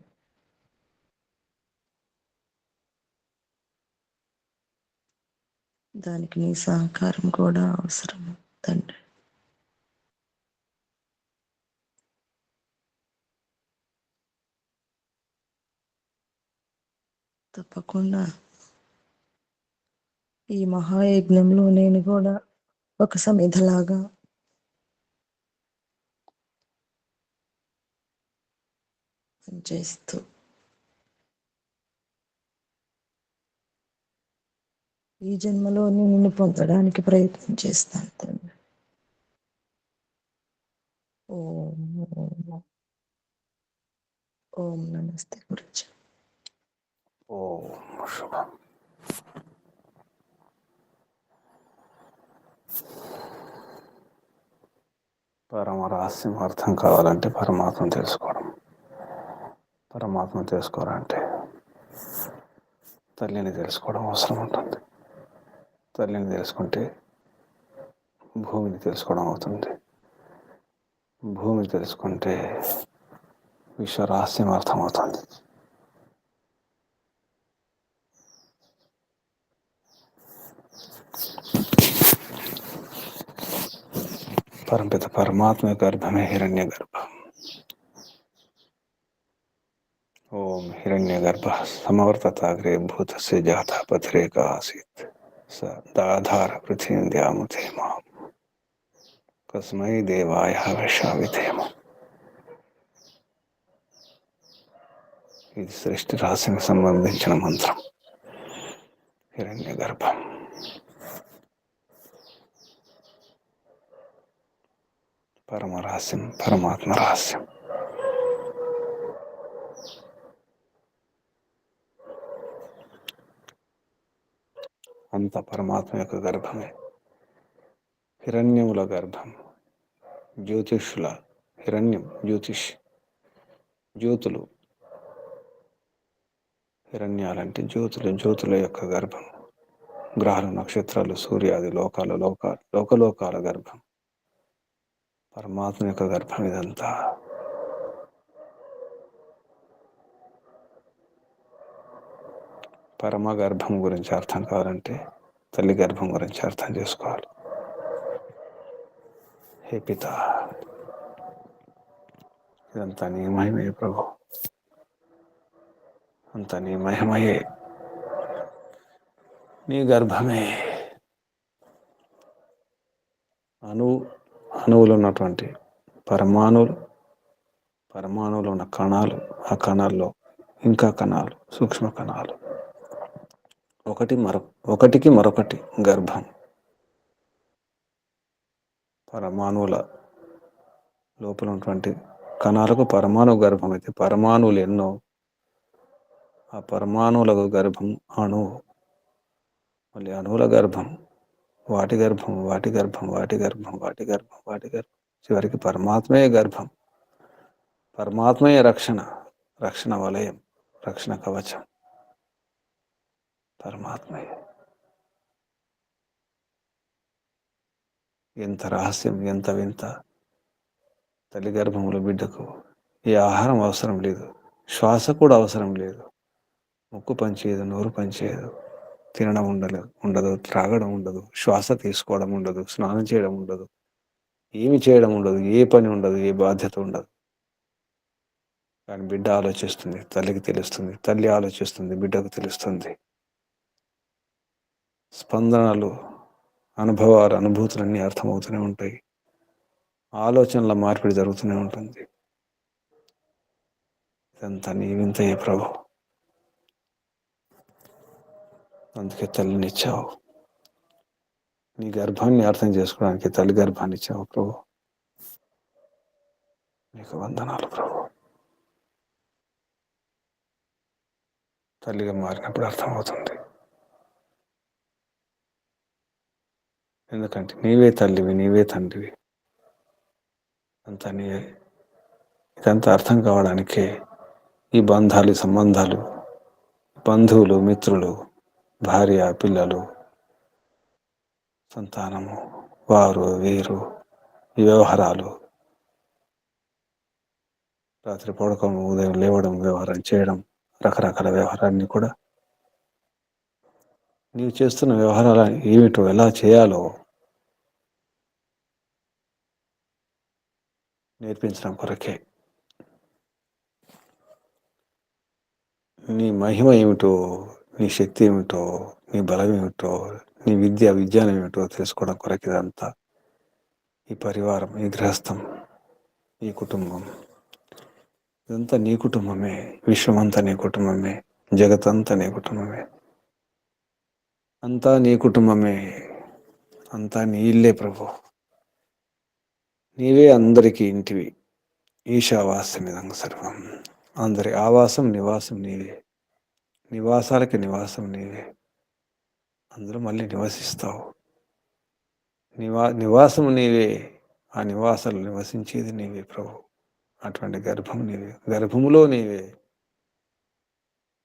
దానికి నీ సహకారం కూడా అవసరం తండ్రి. తప్పకుండా ఈ మహాయజ్ఞంలో నేను కూడా ఒక సమిధలాగా పనిచేస్తూ ఈ జన్మలో నిన్ను పొందడానికి ప్రయత్నం చేస్తాను తండ్రి. ఓం ఓం ఓం నమస్తే గురుజీ. ఓం శుభం. పరమ రహస్యం అర్థం కావాలంటే పరమాత్మ తెలుసుకోవడం. పరమాత్మ తెలుసుకోవాలంటే తల్లిని తెలుసుకోవడం అవసరం ఉంటుంది. తల్లిని తెలుసుకుంటే భూమిని తెలుసుకోవడం అవుతుంది. భూమిని తెలుసుకుంటే విశ్వ రహస్యం అర్థమవుతుంది. పరంపిత పరమాత్మ గర్భమే హిరణ్య గర్భం. ఓం హిరణ్య గర్భ సమవర్తతాగ్రే భూతస్య జాత పథరేక ఆసీత్ స దాధార పృథివ్యాముతే మాం కస్మై దేవాయ విషావిధేమ. ఇది సృష్టి రహస్యానికి సంబంధించిన మంత్రం. హిరణ్య గర్భం. పరమ రహస్యం, పరమాత్మ రహస్యం. అంత పరమాత్మ యొక్క గర్భమే. హిరణ్యముల గర్భం, జ్యోతిష్యుల హిరణ్యం, జ్యోతిష్ జ్యోతులు. హిరణ్యాలంటే జ్యోతులు, జ్యోతుల యొక్క గర్భం. గ్రహాలు, నక్షత్రాలు, సూర్యాది లోకలోకాల గర్భం. పరమాత్మ యొక్క గర్భం ఇదంతా. పరమ గర్భం గురించి అర్థం కావాలంటే తల్లి గర్భం గురించి అర్థం చేసుకోవాలి. హే పిత, ఇదంతా నీ మహిమయే ప్రభు, అంతా నీ మహిమయే, నీ గర్భమే. అణువులు ఉన్నటువంటి పరమాణువులు ఉన్న కణాలు, ఆ కణాల్లో ఇంకా కణాలు, సూక్ష్మ కణాలు, ఒకటికి మరొకటి గర్భం. పరమాణువుల లోపల ఉన్నటువంటి కణాలకు పరమాణు గర్భం అయితే పరమాణువులు ఎన్నో, ఆ పరమాణువులకు గర్భం అణువు, మళ్ళీ అణువుల గర్భం, వాటి గర్భం, వాటి గర్భం, వాటి గర్భం, వాటి గర్భం, వాటి గర్భం, చివరికి పరమాత్మయే గర్భం. పరమాత్మయే రక్షణ వలయం, రక్షణ కవచం. పరమాత్మయే. ఎంత రహస్యం, ఎంత వింత. తల్లి గర్భంలో బిడ్డకు ఏ ఆహారం అవసరం లేదు, శ్వాస కూడా అవసరం లేదు. ముక్కు పనిచేయదు, నోరు పనిచేయదు, తినడం ఉండదు, త్రాగడం ఉండదు, శ్వాస తీసుకోవడం ఉండదు, స్నానం చేయడం ఉండదు, ఏమి చేయడం ఉండదు, ఏ పని ఉండదు, ఏ బాధ్యత ఉండదు. కానీ బిడ్డ ఆలోచిస్తుంది, తల్లికి తెలుస్తుంది, తల్లి ఆలోచిస్తుంది, బిడ్డకు తెలుస్తుంది. స్పందనలు, అనుభవాలు, అనుభూతులన్నీ అర్థమవుతూనే ఉంటాయి. ఆలోచనల మార్పిడి జరుగుతూనే ఉంటుంది. ఇదంతా నీ వింతయే ప్రభు. అందుకే తల్లినిచ్చావు. నీ గర్భాన్ని అర్థం చేసుకోవడానికి తల్లి గర్భాన్ని ఇచ్చావు ప్రభు. నీకు వందనాలు ప్రభు. తల్లిగా మారినప్పుడు అర్థమవుతుంది. ఎందుకంటే నీవే తల్లివి, నీవే తండ్రివి, అంతా నీవే. ఇదంతా అర్థం కావడానికే ఈ బంధాలు, సంబంధాలు, బంధువులు, మిత్రులు, భార్య, పిల్లలు, సంతానము, వారు వీరు, ఈ వ్యవహారాలు, రాత్రి పడుకోవడం, ఉదయం లేవడం, వ్యవహారం చేయడం, రకరకాల వ్యవహారాన్ని కూడా నీవు చేస్తున్న వ్యవహారాలు ఏమిటో, ఎలా చేయాలో నేర్పించడం కొరకే. నీ మహిమ ఏమిటో, నీ శక్తి ఏమిటో, నీ బలం ఏమిటో, నీ విజ్ఞానం ఏమిటో తెలుసుకోవడం కొరకు ఇదంతా. ఈ పరివారం, ఈ గృహస్థం, ఈ కుటుంబం, ఇదంతా నీ కుటుంబమే. విశ్వమంతా నీ కుటుంబమే. జగతంతా నీ కుటుంబమే. అంతా నీ కుటుంబమే. అంతా నీ ఇల్లే ప్రభు. నీవే అందరికీ ఇంటివి. ఈశావాస్యమిదం సర్వం. అందరి ఆవాసం, నివాసం నీవే. నివాసాలకి నివాసం నీవే. అందులో మళ్ళీ నివసిస్తావు. నివాసం నీవే. ఆ నివాసాలు నివసించేది నీవే ప్రభు. అటువంటి గర్భం నీవే. గర్భములో నీవే.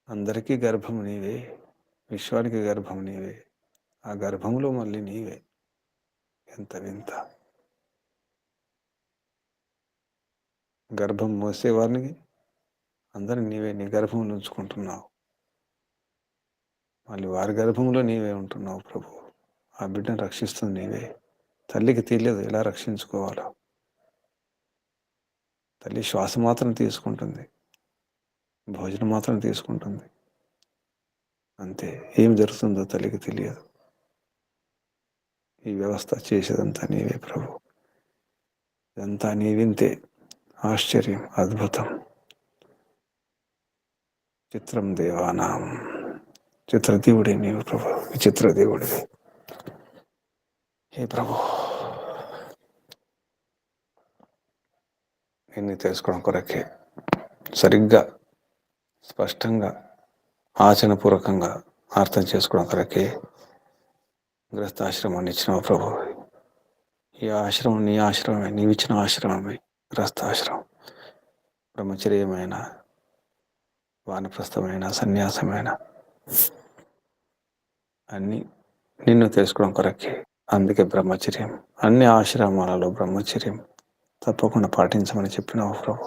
అందరికీ గర్భం నీవే. విశ్వానికి గర్భం నీవే. ఆ గర్భములో మళ్ళీ నీవే. ఎంత వింత! గర్భం మోసేవారికి అందరిని నీవే నీ గర్భంలో ఉంచుకుంటున్నావు. మళ్ళీ వారి గర్భంలో నీవే ఉంటున్నావు ప్రభు. ఆ బిడ్డను రక్షిస్తుంది నీవే. తల్లికి తెలియదు ఎలా రక్షించుకోవాలో. తల్లి శ్వాస మాత్రం తీసుకుంటుంది, భోజనం మాత్రం తీసుకుంటుంది, అంతే. ఏం జరుగుతుందో తల్లికి తెలియదు. ఈ వ్యవస్థ చేసేదంతా నీవే ప్రభు. ఇదంతా నీ వింతే. ఆశ్చర్యం, అద్భుతం. చిత్రం దేవానాం. చిత్రదేవుడే నీవు ప్రభు. విచిత్రదేవుడివి హే ప్రభు. నిన్ను తెలుసుకోవడం కొరకే, సరిగ్గా స్పష్టంగా ఆచరణపూర్వకంగా అర్థం చేసుకోవడం కొరకే గృహస్థాశ్రమాన్ని ఇచ్చినావు ప్రభు. ఈ ఆశ్రమం నీ ఆశ్రమమే. నీవిచ్చిన ఆశ్రమమే గృహస్థాశ్రమం. బ్రహ్మచర్యమైన, వానప్రస్థమైన, సన్యాసమైన అన్నీ నిన్ను తెలుసుకోవడం కొరకే. అందుకే బ్రహ్మచర్యం. అన్ని ఆశ్రమాలలో బ్రహ్మచర్యం తప్పకుండా పాటించమని చెప్పినావు ప్రభు.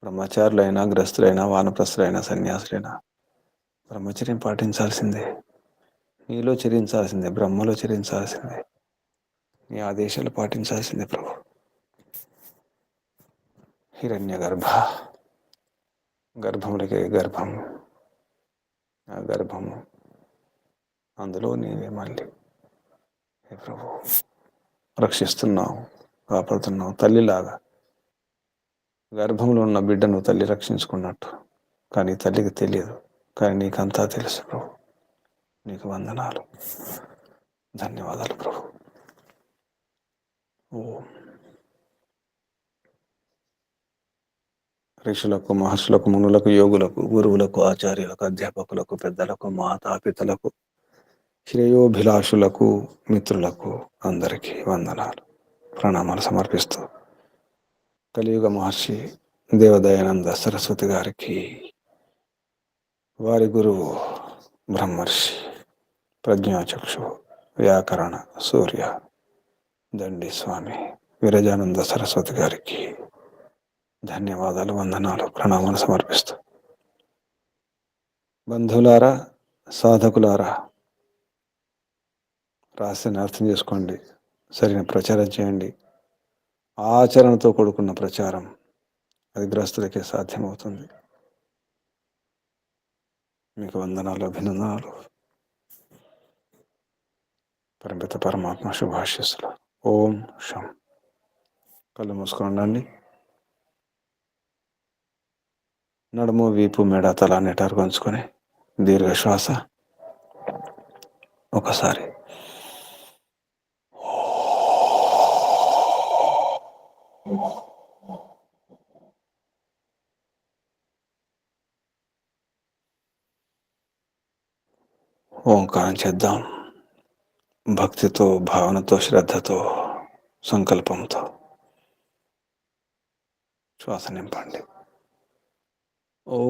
బ్రహ్మచారులైనా, గ్రస్తులైనా, వానప్రస్థులైనా, సన్యాసులైనా బ్రహ్మచర్యం పాటించాల్సిందే. నీలో చరించాల్సిందే, బ్రహ్మలో చరించాల్సిందే, నీ ఆదేశాలు పాటించాల్సిందే ప్రభు. హిరణ్య గర్భ, గర్భములకే గర్భం. ఆ గర్భము, అందులో నీవే మళ్ళీ హే ప్రభు. రక్షిస్తున్నావు, కాపాడుతున్నావు. తల్లిలాగా గర్భంలో ఉన్న బిడ్డను తల్లి రక్షించుకున్నట్టు. కానీ తల్లికి తెలియదు. కానీ నీకంతా తెలుసు ప్రభు. నీకు వందనాలు, ధన్యవాదాలు ప్రభు. ఓం. ఋషులకు, మహర్షులకు, మునులకు, యోగులకు, గురువులకు, ఆచార్యులకు, అధ్యాపకులకు, పెద్దలకు, మాతాపితలకు, శ్రేయోభిలాషులకు, మిత్రులకు అందరికీ వందనాలు, ప్రణామాలు సమర్పిస్తూ కలియుగ మహర్షి దేవదయానంద సరస్వతి గారికి, వారి గురువు బ్రహ్మర్షి ప్రజ్ఞాచక్షు వ్యాకరణ సూర్య దండి స్వామి విరజానంద సరస్వతి గారికి ధన్యవాదాలు, వందనాలు, ప్రణామాలు సమర్పిస్తూ బంధువులారా, సాధకులారా, రహస్యాన్ని అర్థం చేసుకోండి, సరైన ప్రచారం చేయండి. ఆచరణతో కూడుకున్న ప్రచారం, అది గ్రస్తులకే సాధ్యమవుతుంది. మీకు వందనాలు, అభినందనాలు. పరమిత పరమాత్మ శుభాశీస్సులు. ఓం శం. కళ్ళు మూసుకోండి. నడుము, వీపు, మెడ, తల నిటారుకొంచుకొని దీర్ఘ శ్వాస ఒకసారి. ఓంకారం చేద్దాం. భక్తితో, భావనతో, శ్రద్ధతో, సంకల్పంతో శ్వాస నింపండి. ఓ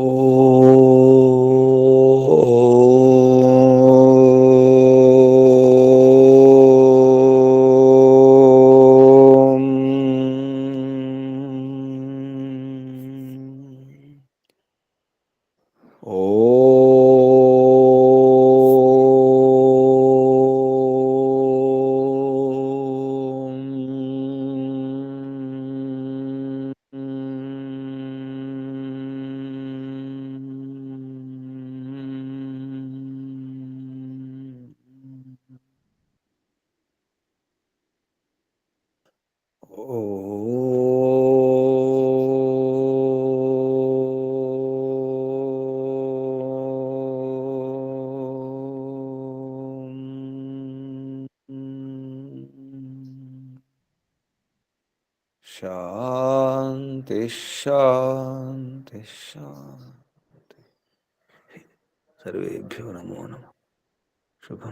శాంతి శాంతి శాంతి. సర్వేభ్యో నమో నమః. శుభం.